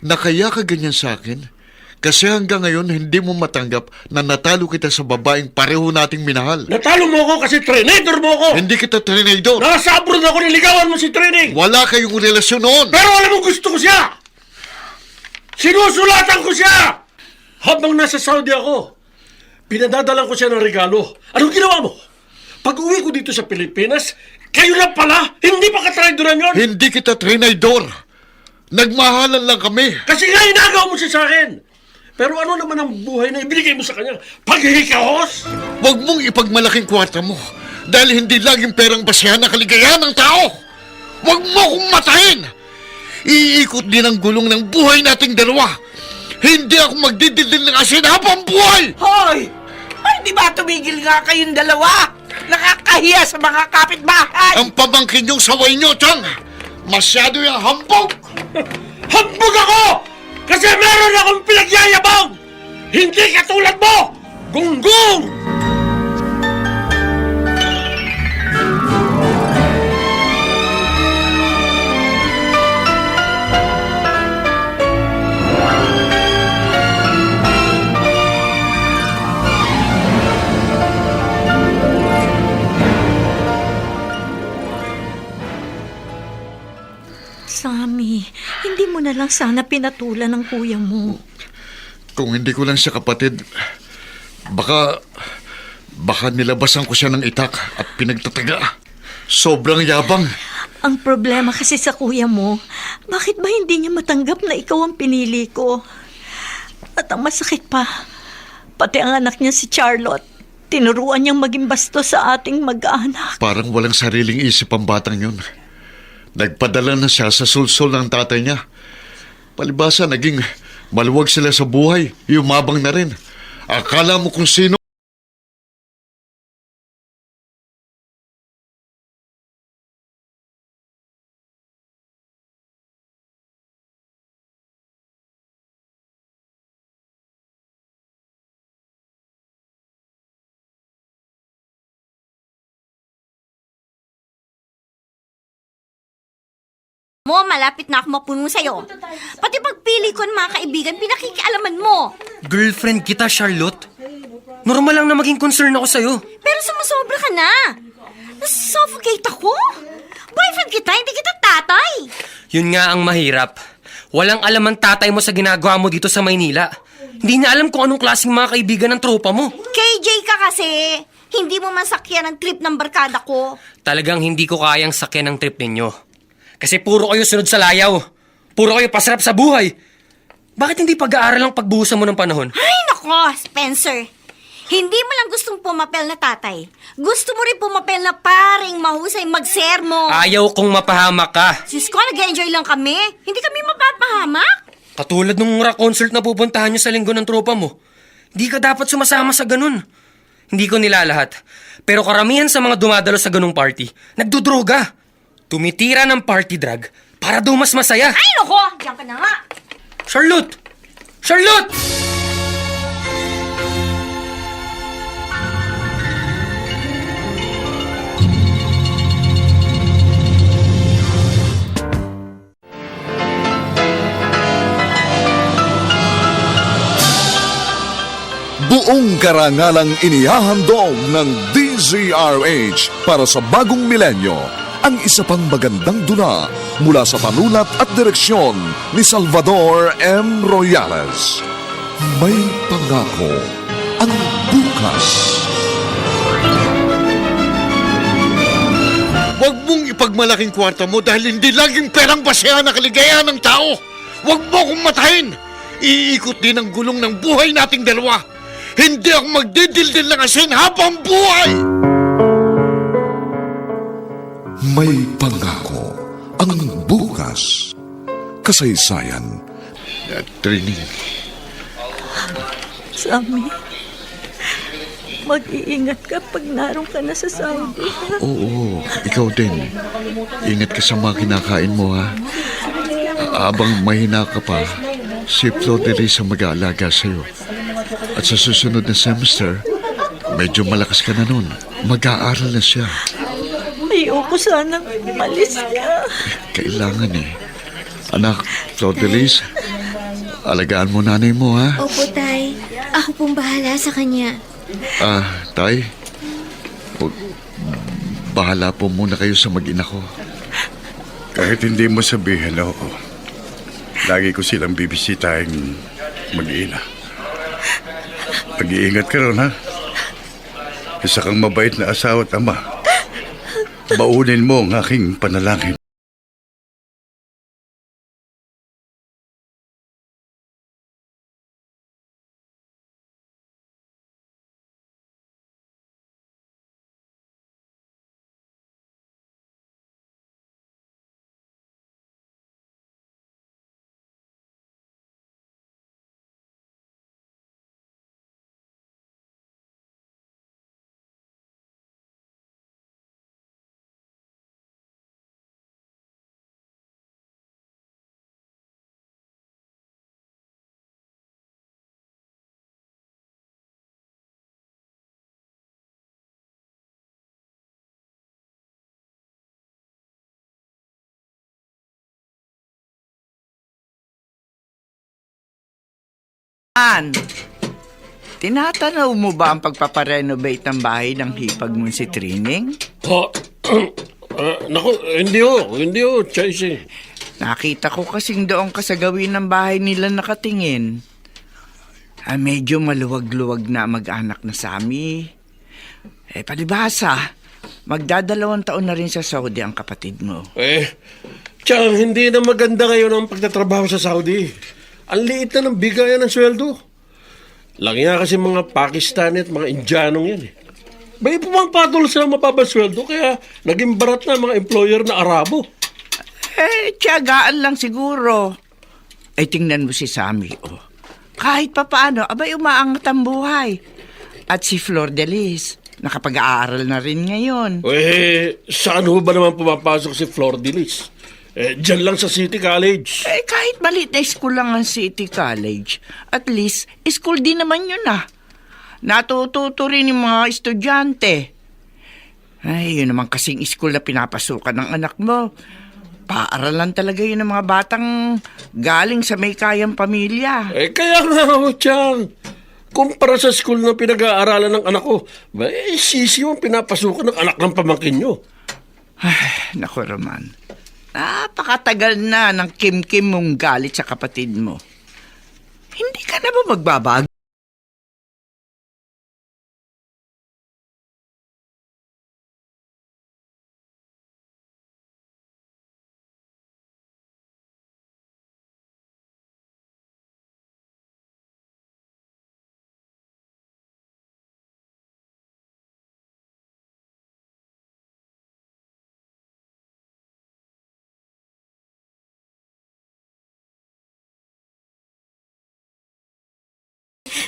na kaya ka ganyan sa akin? Kasi hanggang ngayon, hindi mo matanggap na natalo kita sa babaeng pareho nating minahal. Natalo mo ako kasi trainador mo ako! Hindi kita trinador. Nasa abroad ako, niligawan mo si Training! Wala kayong relasyon noon. Pero alam mo, gusto ko siya! Sinusulatan ko siya! Habang nasa Saudi ako, pinadadalan ko siya ng regalo. Anong ginawa mo? Pag uwi ko dito sa Pilipinas, kayo na pala, hindi pa katraidoran yun! Hindi kita trinador. Nagmahalan lang kami. Kasi nga inagaw mo siya sa akin! Pero ano naman ang buhay na ibinigay mo sa kanya? Paghihikahos? Huwag mong ipagmalaking kwarta mo dahil hindi laging perang basehan ang kaligayahan ng tao. Huwag mo akong matahin. Iikot din ang gulong ng buhay nating dalawa. Hindi ako magdidildil ng asin habang buhay. Hoy! Ay, di ba tumigil nga kayong dalawa? Nakakahiya sa mga kapitbahay! Ang pamangkin niyong saway niyo, Chang. Masyado yung hambog. Hambog ako! Kasi meron akong pinagyayabang! Hindi katulad mo! Gunggong! Sammy, hindi mo na lang sana pinatulan ng kuya mo. Kung hindi ko lang siya kapatid, baka nilabasan ko siya ng itak at pinagtataga. Sobrang yabang. Ang problema kasi sa kuya mo, bakit ba hindi niya matanggap na ikaw ang pinili ko? At ang masakit pa, pati ang anak niya si Charlotte, tinuruan niyang maging bastos sa ating mag-anak. Parang walang sariling isip ang batang yun. Nagpadala na siya sa sulsol ng tatay niya. Palibasa, naging maluwag sila sa buhay. Yumabang na rin. Akala mo kung sino. Mo, malapit na ako mapuno sa'yo. Pati pagpili ko ng mga kaibigan, pinakikialaman mo. Girlfriend kita, Charlotte. Normal lang na maging concern ako sa'yo. Pero sumusobra ka na. Nasuffocate ako. Boyfriend kita, hindi kita tatay. Yun nga ang mahirap. Walang alam ang tatay mo sa ginagawa mo dito sa Maynila. Hindi niya alam kung anong klaseng mga kaibigan ng tropa mo. KJ ka kasi. Hindi mo masakyan ang trip ng barkada ko. Talagang hindi ko kayang sakyan ang trip ninyo. Kasi puro kayo sunod sa layaw. Puro kayo pasarap sa buhay. Bakit hindi pag-aaral ang pagbuhusan mo ng panahon? Ay, nako, Spencer. Hindi mo lang gustong pumapel na tatay. Gusto mo rin pumapel na paring mahusay magsermo. Ayaw kong mapahamak ka. Sis ko, nag-enjoy lang kami. Hindi kami mapapahamak. Katulad nung rock concert na pupuntahan nyo sa linggo ng tropa mo. Hindi ka dapat sumasama sa ganun. Hindi ko nilalahat. Pero karamihan sa mga dumadalo sa ganung party, nagdudroga. Tumitira ng party drug para daw mas masaya. Ay, nako, diyan ka na nga. Charlotte! Charlotte! Buong karangalang inihahandog ng DZRH para sa bagong milenyo. Ang isa pang magandang dula mula sa panulat at direksyon ni Salvador M. Royales. May pangako ang bukas. Huwag mong ipagmalaking kwarta mo dahil hindi laging perang basehan ang kaligayahan ng tao. Huwag mo akong matahin. Iikot din ang gulong ng buhay nating dalawa. Hindi ako magdidildil ng asin habang buhay! May pangako ang bukas. Kasaysayan. Trining, Sammy, mag-iingat ka pag naroon ka na sa Saudi. oo, ikaw din. Ingat ka sa mga kinakain mo, ha? Abang mahina ka pa, si Flor de Lis ang mag-aalaga sa'yo. At sa susunod na semester, medyo malakas ka na nun. Mag-aaral na siya. Ayoko sanang malis ka. Kailangan eh. Anak, Flor de Lis, alagaan mo nanay mo, ha? Opo, Tay. Ako pong bahala sa kanya. Tay, bahala po muna kayo sa mag-ina ko. Kahit hindi mo sabihin, oo. Lagi ko silang bibisitahin mag-iina. Mag-iingat ka ron, ha? Isa kang mabait na asawa at ama. Baunin mo ang aking panalangin. Tinatanaw mo ba ang pagpaparenovate ng bahay ng hipag mo si Trining? Naku, hindi ho, Chelsea. Nakita ko kasing doon ka sa gawin ng bahay nila nakatingin. Medyo maluwag-luwag na mag-anak na Sammy. Palibhasa, magdadalawang taon na rin sa Saudi ang kapatid mo. Tiyang, hindi na maganda ngayon ang pagtatrabaho sa Saudi. Ang liit na ng bigayan ng sweldo. Lagi nga kasi mga Pakistani at mga Indianong yan eh. May pumapatol sa mababang sweldo kaya naging barat na mga employer na Arabo. Tiyagaan lang siguro. Tingnan mo si Sammy, oh. Kahit papaano, abay umaangat ang buhay. At si Flor de Lis, nakapag-aaral na rin ngayon. Saan ho ba naman pumapasok si Flor de Lis? Diyan lang sa City College. Kahit maliit na school lang ang City College, at least, school din naman yun ah. Natututo rin yung mga estudyante. Yun naman kasing school na pinapasukan ng anak mo. Paaralan talaga yun ng mga batang galing sa may kayang pamilya. Kaya nga ho, Chang. Kumpara sa school na pinag-aaralan ng anak ko, sisiw ang pinapasukan ng anak ng pamangkin nyo. Naku, Roman. Napakatagal na ng kim-kim mong galit sa kapatid mo. Hindi ka na ba magbabago?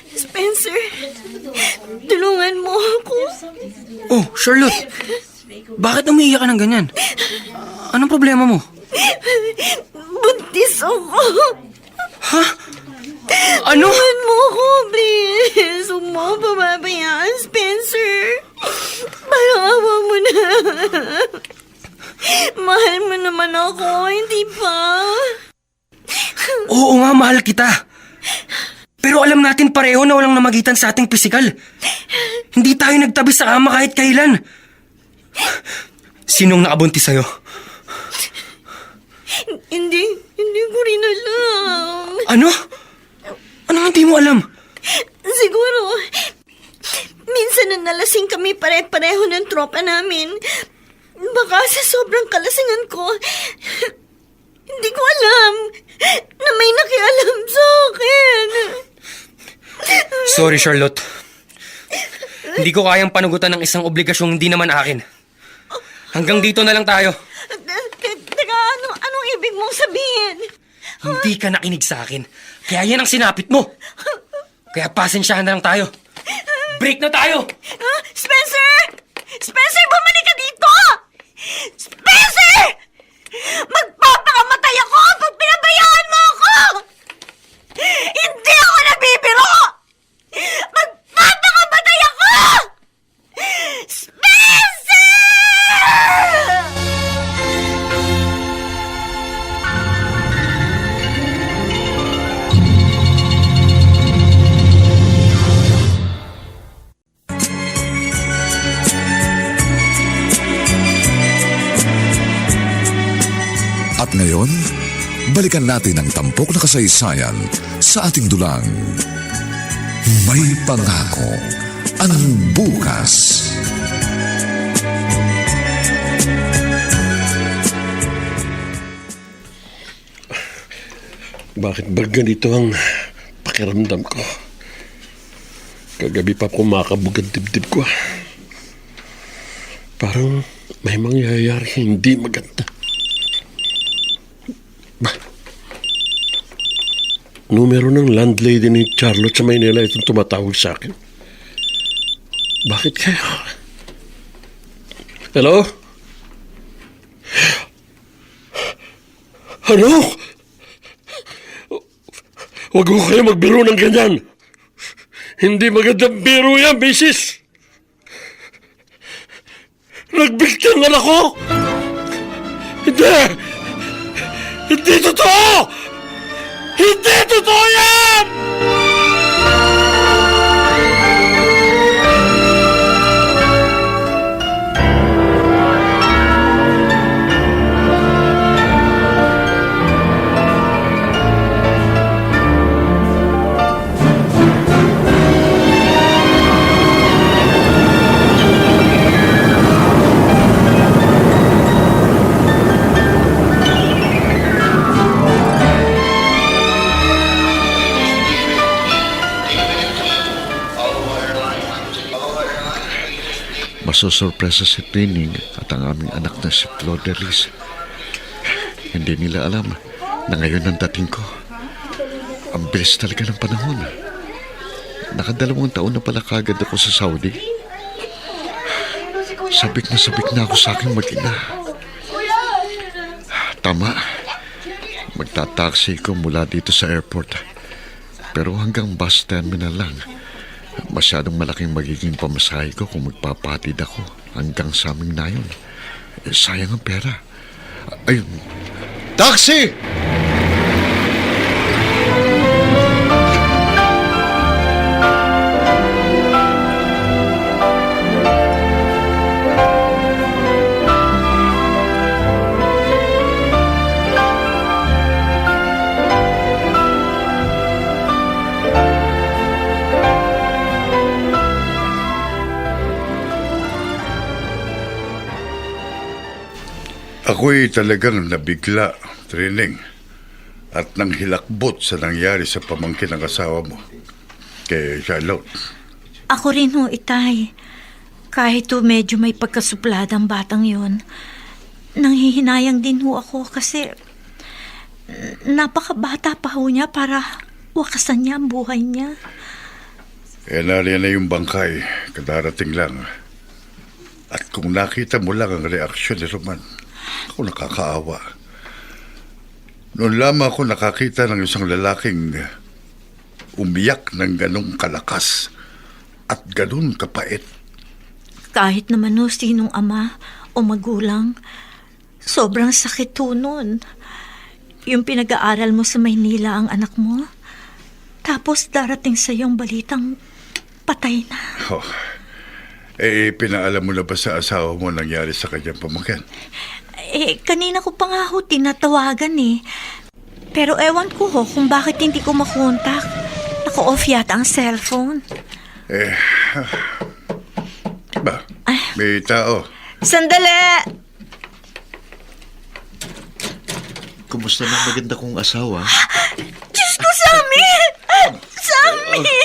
Spencer, tulungan mo ako. Oh, Charlotte. Bakit umiiyak ka ng ganyan? Anong problema mo? Buntis ako. Ha? Ano? Tulungan mo ako, please. Huwag mo ako pababayaan, Spencer. Parang awa mo na. Mahal mo naman ako, hindi ba? Oo nga, mahal kita. Pero alam natin pareho na walang namagitan sa ating pisikal. Hindi tayo nagtabi sa kama kahit kailan. Sinong nakabuntis sa'yo? Hindi ko rin alam. Ano? Anong hindi mo alam? Siguro, minsan na nalasing kami pare-pareho ng tropa namin. Baka sa sobrang kalasingan ko, hindi ko alam na may nakialam sa akin. Sorry, Charlotte. Hindi ko kayang panugutan ng isang obligasyong hindi naman akin. Hanggang dito na lang tayo. Teka, anong ibig mong sabihin? Hindi ka nakinig sa akin. Kaya yan ang sinapit mo. Kaya pasensyahan na lang tayo. Break na tayo! Spencer! Spencer, bumalik ka dito! Spencer! Magpapakamatay ako pag pinabayaan mo ako! Hindi ako nabibiro! Magpapakamatay ako! Spencer! At ngayon, balikan natin ang tampok na kasaysayan sa ating dulang. May pangako ang bukas. Bakit ba ganito ang pakiramdam ko? Kagabi pa kumakabog ang dibdib ko. Parang may mangyayari hindi maganda. Numero ng landlady ni Charlotte sa Maynila itong tumatawag sa akin. Bakit kaya? Hello? Ano? Huwag ko kayo magbiro ng ganyan. Hindi magandang biro yan, misis. Nagbigtan na ako. Hindi! Hindi totoo! Hindi totoo yan! Masusurpresa si Trining at ang aming anak na si Flordelis. Hindi nila alam na ngayon ang dating ko. Ang bilis talaga ng panahon. Nakadalawang taon na pala kagad ako sa Saudi. Sabik na ako sa aking mag-ina. Tama. Magtataksi ko mula dito sa airport. Pero hanggang bus terminal lang. Masyadong malaking magiging pamasahe ko kung magpapatid ako hanggang sa aming nayon. Sayang ang pera. Ayun. Taxi! Ako'y talagang nabigla, Trining, at nang hilakbot sa nangyari sa pamangkin ng asawa mo, kay Charlotte. Ako rin ho, Itay. Kahit ho medyo may pagkasupladang batang yon, nanghihinayang din ho ako kasi napakabata pa ho niya para wakasan niya ang buhay niya. Nariyan na yung bangkay, kadarating lang. At kung nakita mo lang ang reaksyon ni Roman, ako nakakaawa. Noon lamang ako nakakita ng isang lalaking umiyak ng ganong kalakas at ganon kapait. Kahit naman ho sinong ama o magulang, sobrang sakit ho nun. Yung pinag-aaral mo sa Maynila ang anak mo, tapos darating sa iyong balitang patay na. Oh. Pinaalam mo na ba sa asawa mo nangyari sa kanyang pamangkin? Kanina ko pa nga ho tinatawagan eh. Pero ewan ko ho kung bakit hindi ko makontak. Naka-off yata ang cellphone. May tao. Sandali! kumusta ng maganda kong asawa? Diyos ko, Sammy! Sammy!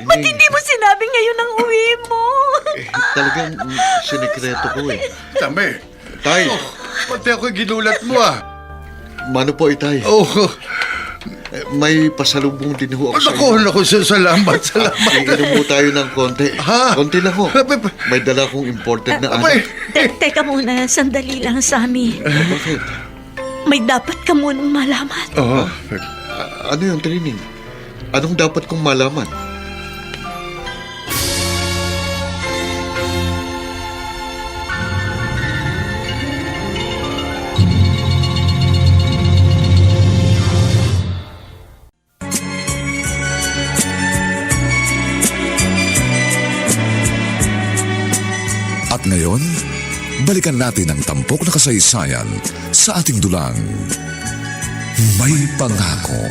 Ba't hindi mo sinabi ngayon ang uwi mo? Talagang sinikreto ko eh. Tame, Tay, pati ako ginulat mo ah. mano po itay? Oh, May pasalubong din ho ako sa naku, salamat. Iinom mo tayo ng konti. Ha? Konti lang ho. May dala kong imported na Abay, anak. Teka muna, sandali lang, Sammy. Bakit? May dapat ka munang malaman. oh, Ano yung training? Anong dapat kong malaman? At ngayon, balikan natin ang tampok na kasaysayan sa ating dulang. May pangako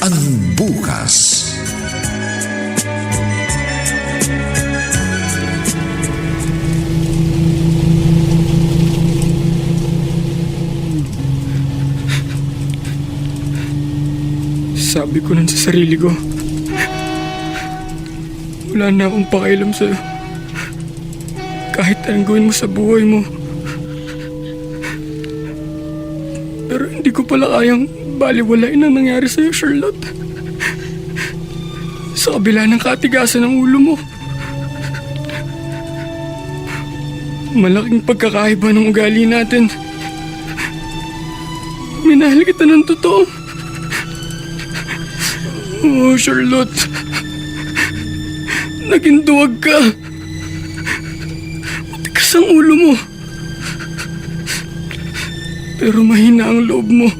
ang bukas. Sabi ko nun sa sarili ko, wala na akong pakialam sa'yo. Kahit anong gawin mo sa buhay mo. Pero hindi ko pala kayang baliwalain ang nangyari sa'yo, Charlotte. Sa kabila ng katigasan ng ulo mo. Malaking pagkakaiba ng ugali natin. Minahal kita ng totoo. Oh, Charlotte. Naging duwag ka. Matigas ang ulo mo. Pero mahina ang loob mo.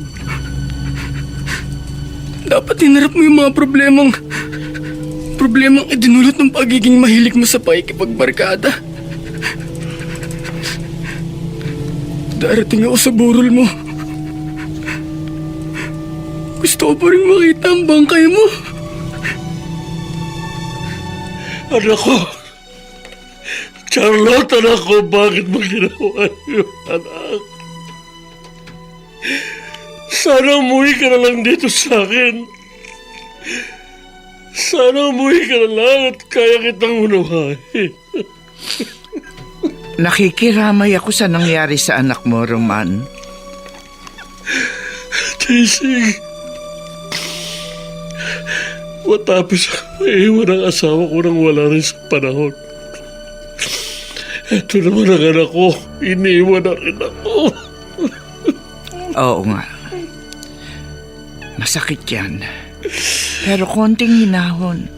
Dapat hinarap mo yung mga problemang idinulot ng pagiging mahilig mo sa pakikipagbarkada. Darating ako sa burol mo. Gusto ko pa rin makita ang bangkay mo. Anak ko! Charlotte, anak ko, bakit mo ginawa yun, anak? Sana umuwi ka na lang dito sa akin. Sana umuwi ka na lang at kaya kitang unawain. Nakikiramay ako sa nangyari sa anak mo, Roman. Tisig, matapos ako iwan ang asawa ko nang wala rin sa panahon. Ito naman ang anak ko, iniwan na rin ako. Oo nga. Masakit yan. Pero konting hinahon.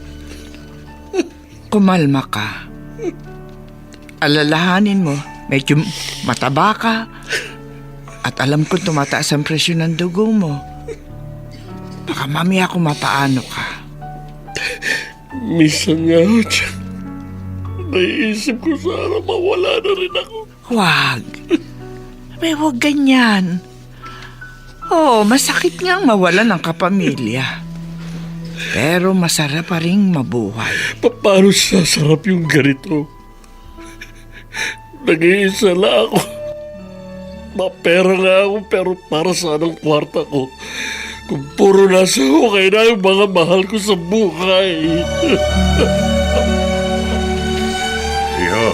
Kumalma ka. Alalahanin mo, medyo mataba ka. At alam ko tumataas ang presyon ng dugo mo. Baka mamaya kung mapaano ka. Minsan nga ho, Tiyan. Naiisip ko sana mawala na rin ako. Huwag. May huwag ganyan. Oo, masakit nga mawalan ng kapamilya. Pero masarap pa rin mabuhay. Paano sasarap yung ganito? Nag-iisa lang ako. Mapera nga ako pero para saan ang kwarta ko? Kung puro nasa hukay na yung mga mahal ko sa buhay. Iho,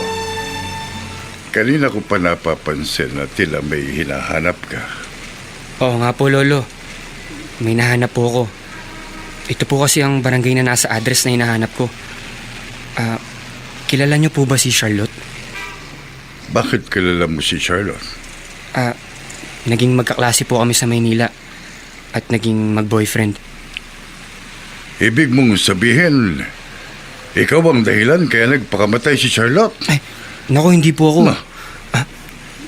kanina ko pa napapansin na tila may hinahanap ka. Oo nga po, Lolo. May nahanap po ako. Ito po kasi ang barangay na nasa address na hinahanap ko. Kilala niyo po ba si Charlotte? Bakit kilala mo si Charlotte? Naging magkaklase po kami sa Maynila at naging mag-boyfriend. Ibig mong sabihin, ikaw ang dahilan kaya nagpakamatay si Charlotte? Ay, naku, hindi po ako. Ma.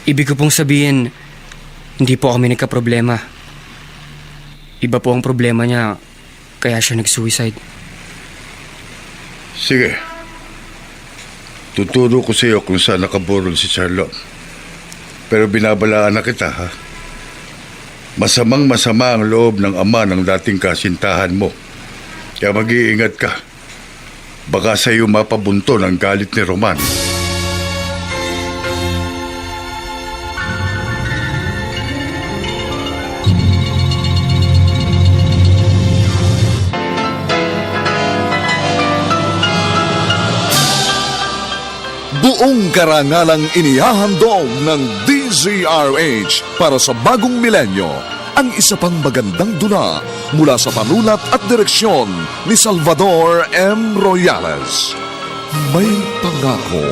Ibig ko pong sabihin, hindi po kami nagka-problema. Iba po ang problema niya, kaya siya nag-suicide. Sige. Tuturo ko sa iyo kung saan nakaburol si Charlotte. Pero binabalaan na kita, ha? Masamang-masama ang loob ng ama ng dating kasintahan mo. Kaya mag-iingat ka. Baka sa iyo mapabunto ng galit ni Roman. buong karangalang inihahandog ng DZRH para sa bagong milenyo ang isa pang magandang dula mula sa panulat at direksyon ni Salvador M. Royales. May pangako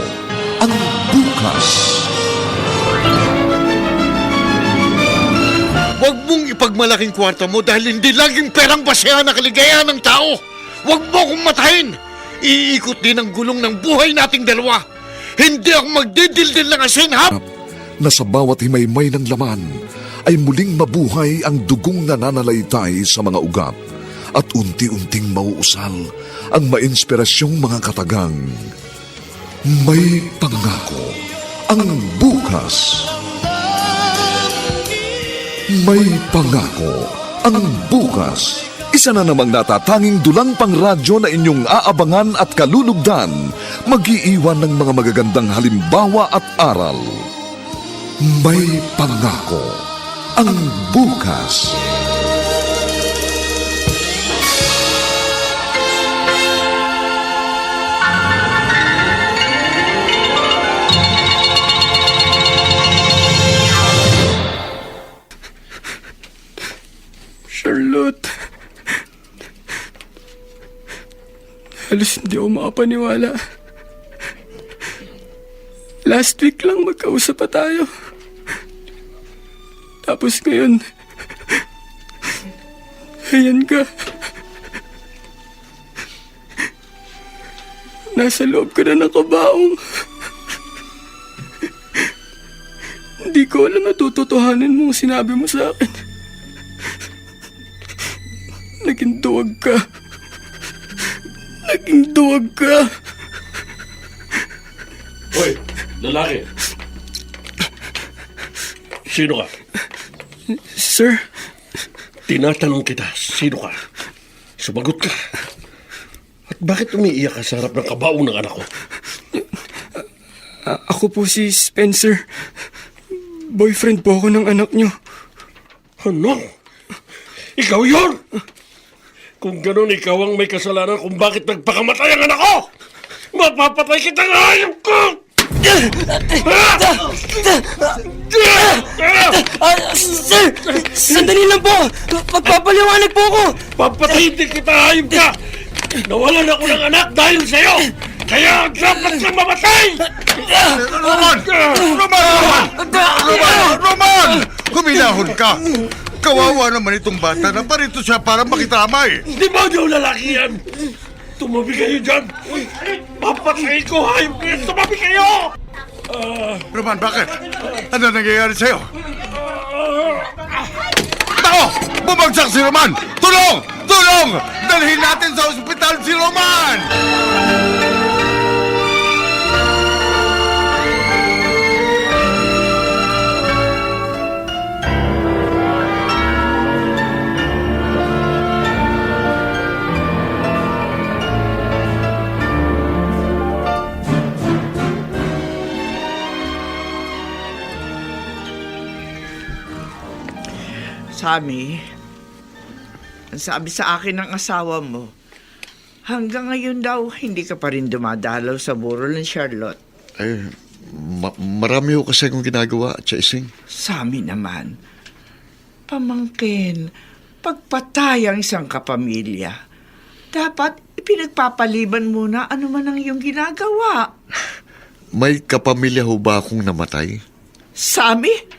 ang bukas. Huwag mong ipagmalaking kwarta mo dahil hindi laging perang basehan ang kaligayahan ng tao. Huwag mo akong matahin. Iikot din ang gulong ng buhay nating dalawa. Hindi ako magdidildil ng asin, ha? Na sa bawat himaymay ng laman ay muling mabuhay ang dugong nananalaytay sa mga ugat at unti-unting mauusal ang mainspirasyong mga katagang. May pangako ang bukas. May pangako ang bukas. Isa na namang natatanging dulang pangradyo na inyong aabangan at kalulugdan, mag-iiwan ng mga magagandang halimbawa at aral. May pangako ang bukas. Charlotte. Halos hindi ako makapaniwala. Last week lang magkausap pa tayo. Tapos ngayon, ayan ka. Nasa loob ko na nakabaong. Hindi ko alam na tututuhanin mo ang sinabi mo sa akin. Naging duwag ka. Naging duwag ka. Hoy, lalaki. Sino ka? Sir, Tinatanong kita, sino ka? Sumagot ka. At bakit umiiyak ka sa harap ng kabaong ng anak ko? ako po si Spencer. Boyfriend po ako ng anak niyo. Ano? Ikaw yun? Kung ganun, ikaw ang may kasalanan kung bakit nagpakamatay ang anak ko! Mapapatay kitang hayop ko! Sir! Sandali lang po! Pagpapaliwanag po ako! Papatayin din kita, hayop ka! Nawalan ako ng anak dahil sa'yo! Kaya ang dapat kang mamatay! Roman! Huminahon ka! Kawawa naman itong bata na parito siya para makitamay. Demonyo lalaki yan! Tumabi kayo dyan! Papatayin ko, hayop ka! Tumabi kayo! Roman, bakit? Ano nangyayari sa'yo? Tao! Bumagsak si Roman! Tulong! Tulong! Dalhin natin sa ospital si Roman! Sammy, ang sabi sa akin ng asawa mo, hanggang ngayon daw, hindi ka pa rin dumadalaw sa burol ng Charlotte. Marami ko kasi akong ginagawa, Chasing. Sammy naman, pamangkin, pagpatay ang isang kapamilya, dapat ipinagpapaliban muna ano man ang iyong ginagawa. May kapamilya ho ba akong namatay? Sammy?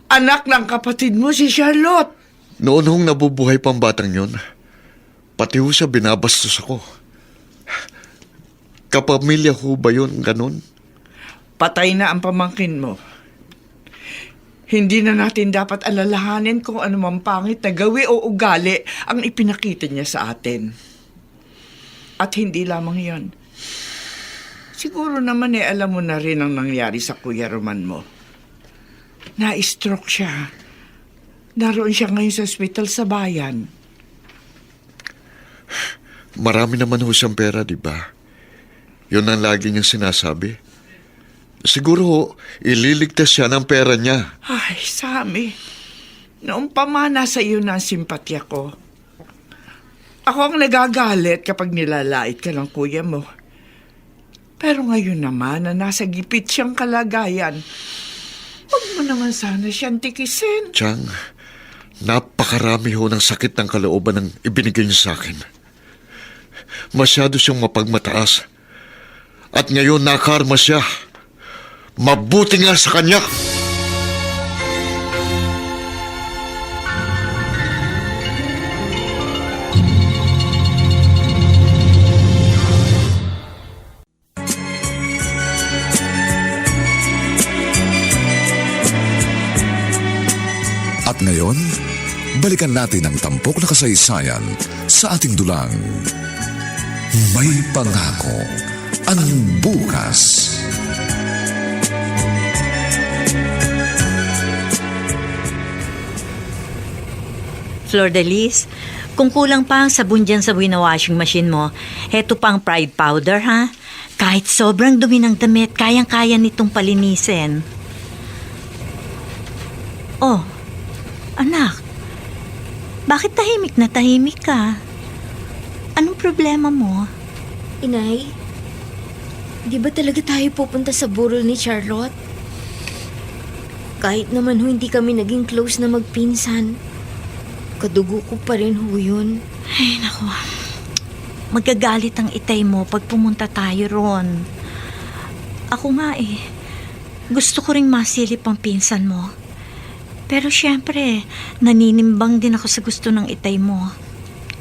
Anak ng kapatid mo si Charlotte. Noon hong nabubuhay pang batang yon, pati ho siya binabastos ako. Kapamilya ho ba yun ganun? Patay na ang pamangkin mo. Hindi na natin dapat alalahanin kung ano mang pangit na gawi o ugali ang ipinakita niya sa atin. At hindi lamang yon. Siguro naman alam mo na rin ang nangyari sa Kuya Roman mo. Na-stroke siya. Naroon siya ngayon sa ospital sa bayan. Marami naman ho siyang pera, di ba? Yun ang lagi niyang sinasabi. Siguro ho, ililigtas siya ng pera niya. Ay, Sammy. Noong pamana sa iyo na ang simpatya ko. Ako ang nagagalit kapag nilalait ka ng kuya mo. Pero ngayon naman na nasa gipit siyang kalagayan, huwag mo naman sana siyang tikisin. Chang, napakarami ho ng sakit ng kalooban ng ibinigay niya sa akin. Masyado siyang mapagmataas. At ngayon nakarma siya. Mabuti nga sa kanya. At ngayon, balikan natin ang tampok na kasaysayan sa ating dulang. May pangako ang bukas. Flor de Lis, kung kulang pa ang sabon dyan sa buhay na washing machine mo, heto pang Pride powder, ha? Kahit sobrang dumi ng damit, kayang-kaya nitong palinisin. Oh, anak, bakit tahimik na tahimik ka? Anong problema mo? Inay, di ba talaga tayo pupunta sa burol ni Charlotte? Kahit naman ho hindi kami naging close na magpinsan, kadugo ko pa rin ho yun. Ay, naku. Magagalit ang itay mo pag pumunta tayo ron. Ako nga gusto ko ring masilip ang pinsan mo. Pero syempre, naninimbang din ako sa gusto ng itay mo.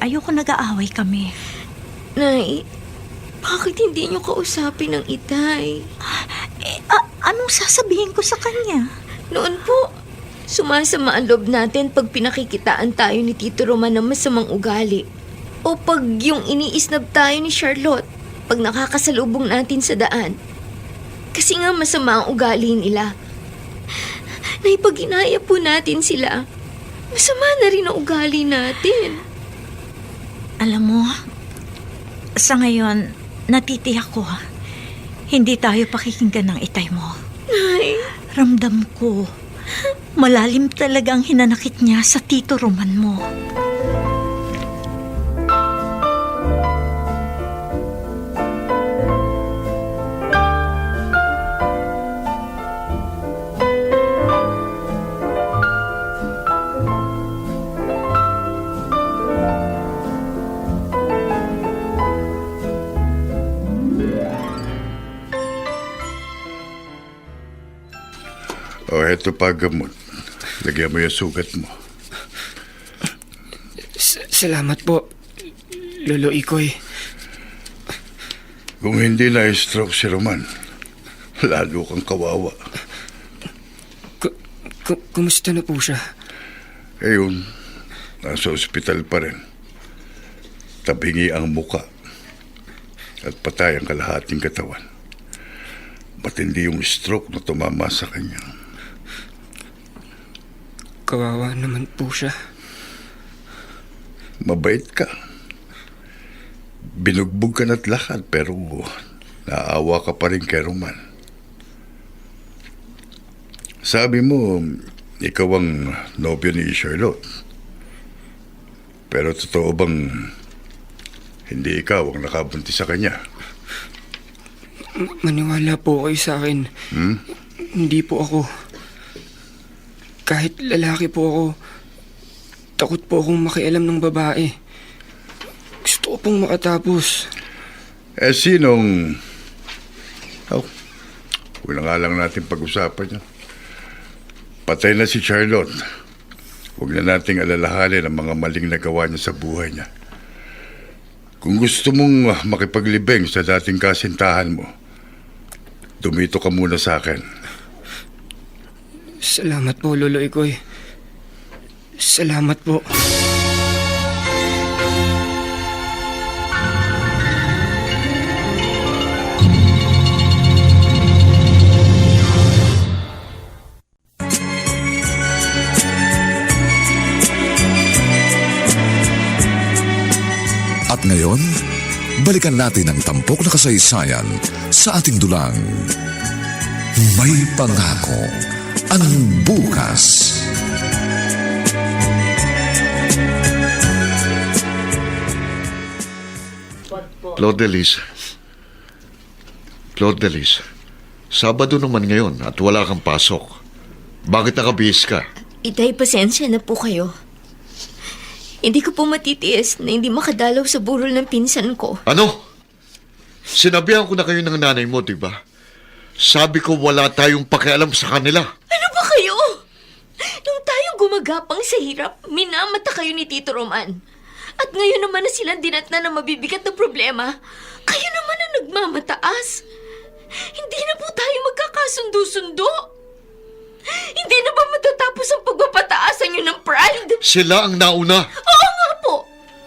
Ayoko nag-aaway kami. Nay, bakit hindi niyo kausapin ng itay? Anong sasabihin ko sa kanya? Noon po, sumasama ang loob natin pag pinakikitaan tayo ni Tito Roman ng masamang ugali. O pag yung iniisnab tayo ni Charlotte pag nakakasalubong natin sa daan. Kasi nga masama ang ugali nila. Nay, pag inaya po natin sila, masama na rin ang ugali natin. Alam mo, sa ngayon, natitiyak ko, hindi tayo pakikinggan ng itay mo. Nay, ramdam ko, malalim talaga ang hinanakit niya sa Tito Roman mo. O, eto pa gamot. Lagyan mo yung sugat mo. Salamat po, Lolo Ikoy. Kung hindi na-stroke si Roman, lalo kang kawawa. Kumusta na po siya? Ayun, nasa ospital pa rin. Tabingi ang muka at patay ang kalahating katawan. Matindi yung stroke na tumama sa kanya. Kawawa naman po siya. Mabait ka. Binugbog ka na't lakad pero naawa ka pa rin kay Roman. Sabi mo, ikaw ang nobyo ni Charlotte. Pero totoo bang hindi ikaw ang nakabuntis sa kanya? Maniwala po kayo sa akin. Hindi po ako. Kahit lalaki po ako, takot po akong makialam ng babae. Gusto ko pong makatapos. Sinong... huwag na nga lang natin pag-usapan yan. Patay na si Charlotte. Huwag na nating alalahanin ang mga maling nagawa niya sa buhay niya. Kung gusto mong makipaglibing sa dating kasintahan mo, dumito ka muna sa akin. Salamat po, Lolo Ikoy. Salamat po. At ngayon, balikan natin ang tampok na kasaysayan sa ating dulang. May pangako ang bukas. Flor de Lis, Flor de Lis, Sabado naman ngayon at wala kang pasok. Bakit nakabihis ka? Itay, pasensya na po kayo. Hindi ko po matitiis na hindi makadalaw sa burol ng pinsan ko. Ano? Sinabihan ko na kayo ng nanay mo, di ba? Sabi ko wala tayong pakialam sa kanila. Ano ba kayo? Nung tayo gumagapang sa hirap, minamata kayo ni Tito Roman. At ngayon naman na silang dinatna na mabibigat na problema, kayo naman ang nagmamataas. Hindi na po tayo magkakasundo-sundo. Hindi na ba matatapos ang pagpapataasan nyo ng pride? Sila ang nauna. Oo nga po,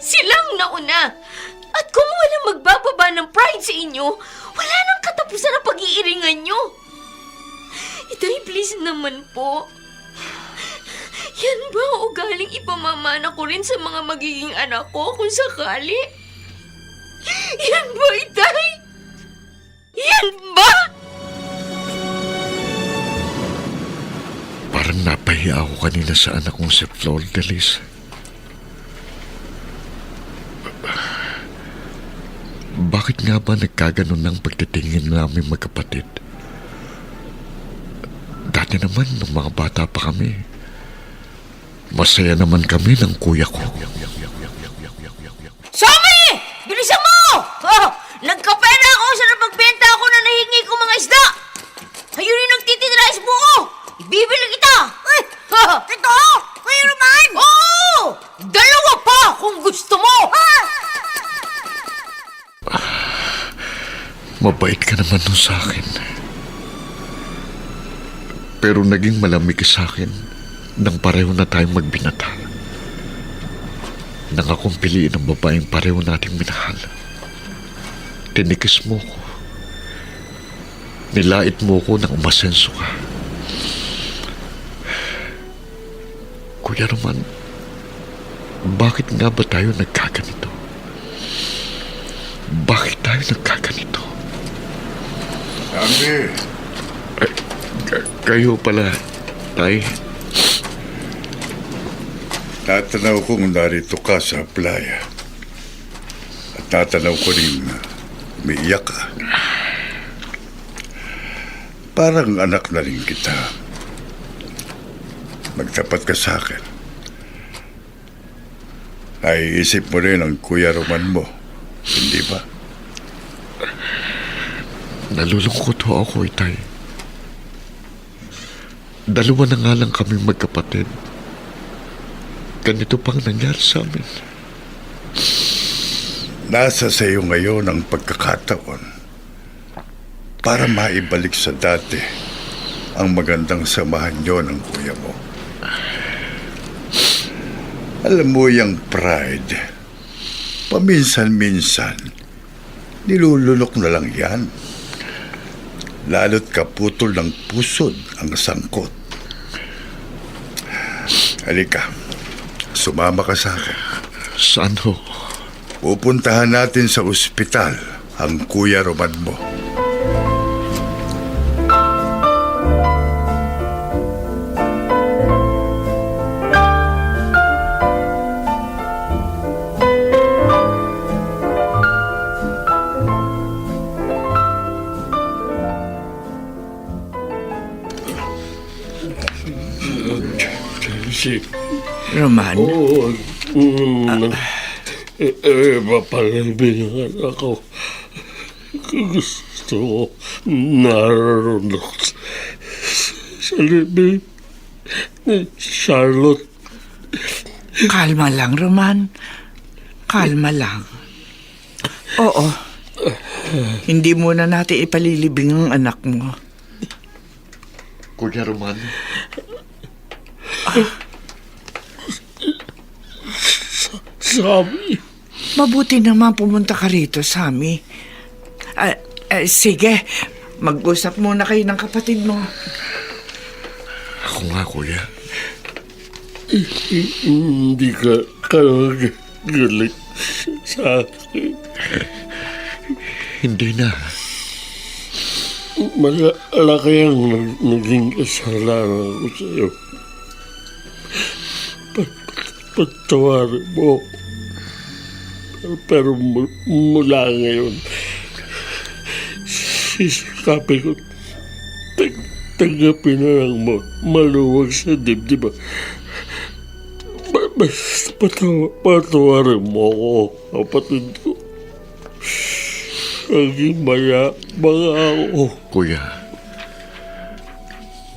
silang nauna. At kung walang magbababa ng pride sa inyo, wala nang katapusan ang pag-iiringan nyo. Itay, please naman po. Yan ba ang ugaling ipamamana ko rin sa mga magiging anak ko kung sakali? Yan ba, Itay? Yan ba? Parang napahiya ako kanina sa anak kong si Flor de Lis. Bakit nga ba nagkaganon ng pagtitingin namin magkapatid? Dati naman, nung mga bata pa kami, masaya naman kami ng kuya ko. Somi! Bilisan mo! Oh, nagkapera ako sa napagbenta ako na nahingi ko mga isda. Ayun yung nagtitirize buo. Ibibili kita. Ay, ito? Kuya Roman? Oo! Dalawa pa kung gusto mo. Mabait ka naman nun sa akin. Pero naging malamig ka sa akin nang pareho na tayong magbinata. Nang akong piliin ang babaeng pareho nating minahal. Tinikis mo ko. Nilait mo ko nang umasenso ka. Kuya Roman, bakit nga ba tayo nagkaganito? Bakit tayo nagkaganito? Sabi, Kayo pala, tay. natanaw kong narito ka sa playa. At natanaw ko rin umiiyak ka. Parang anak na rin kita. Magtapat ka sa akin. Naiisip mo rin ang Kuya Roman mo, hindi ba? Nalulungkot ho ako, itay. Dalawa na nga lang kami magkapatid. Ganito pang nangyari sa amin. Nasa sa iyo ngayon ang pagkakataon para maibalik sa dati ang magandang samahan niyo ng kuya mo. Alam mo yung pride, paminsan-minsan, nilulunok na lang yan. Lalo't kaputol ng pusod ang sangkot. Halika, sumama ka sa akin. Saan ho? Pupuntahan natin sa ospital ang Kuya Roman mo. Si... Roman, mapalibingan ako. Gusto ko naroon sa libing ni Charlotte. kalma lang, Roman. Kalma lang. Oo. Hindi muna natin ipalilibing ang anak mo. Kuya Roman, Sabi, Mabuti naman pumunta ka rito, Sammy. Sige, mag-usap muna kayo ng kapatid mo. ako nga, kuya. hindi ka galit sa akin. Hindi na. Malaki ang naging kasalanan ko sa'yo. Patawarin mo. Pero mula ngayon, sisikapin ko tanggapin na lang maluwag sa dibdib. Basta patawarin mo ako, kapatid ko. Naging mayabang ako. Kuya,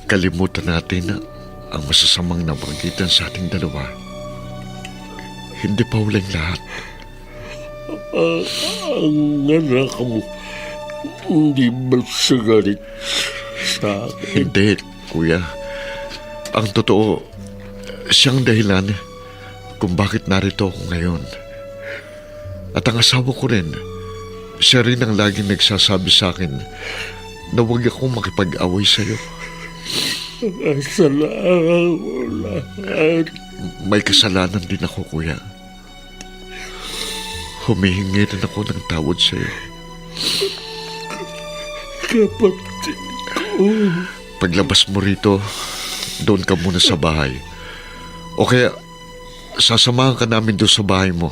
kalimutan natin na ang masasamang nabagitan sa ating dalawa. Hindi pa huling lahat. Ang anak mo, hindi ba sagalit sa akin? Hindi, kuya. Ang totoo, siyang dahilan kung bakit narito ako ngayon. At ang asawa ko rin, siya rin ang laging nagsasabi sa akin na huwag akong makipag-away sa'yo. Kasalanan ko lahat. May kasalanan din ako, kuya. Humihingi rin ako ng tawad sa'yo. Kapatid ko. Paglabas mo rito, doon ka muna sa bahay. O kaya, sasamahan ka namin doon sa bahay mo.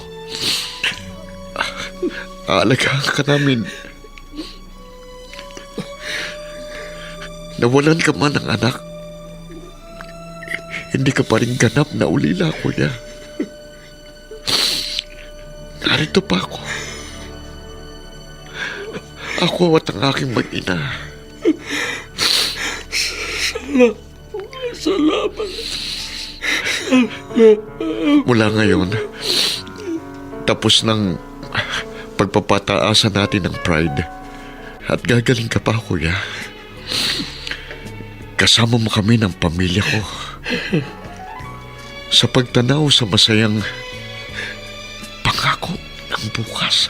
Aalagaan ka namin. Nawalan ka man ng anak, hindi ka pa rin ganap na ulila, kuya. Narito pa ako. Ako at ang aking mag-ina. Salamat. Mula ngayon, tapos ng pagpapataasan natin ng pride. At gagaling ka pa, kuya. Kasama mo kami ng pamilya ko. Sa pagtanaw sa masayang pangako ng bukas.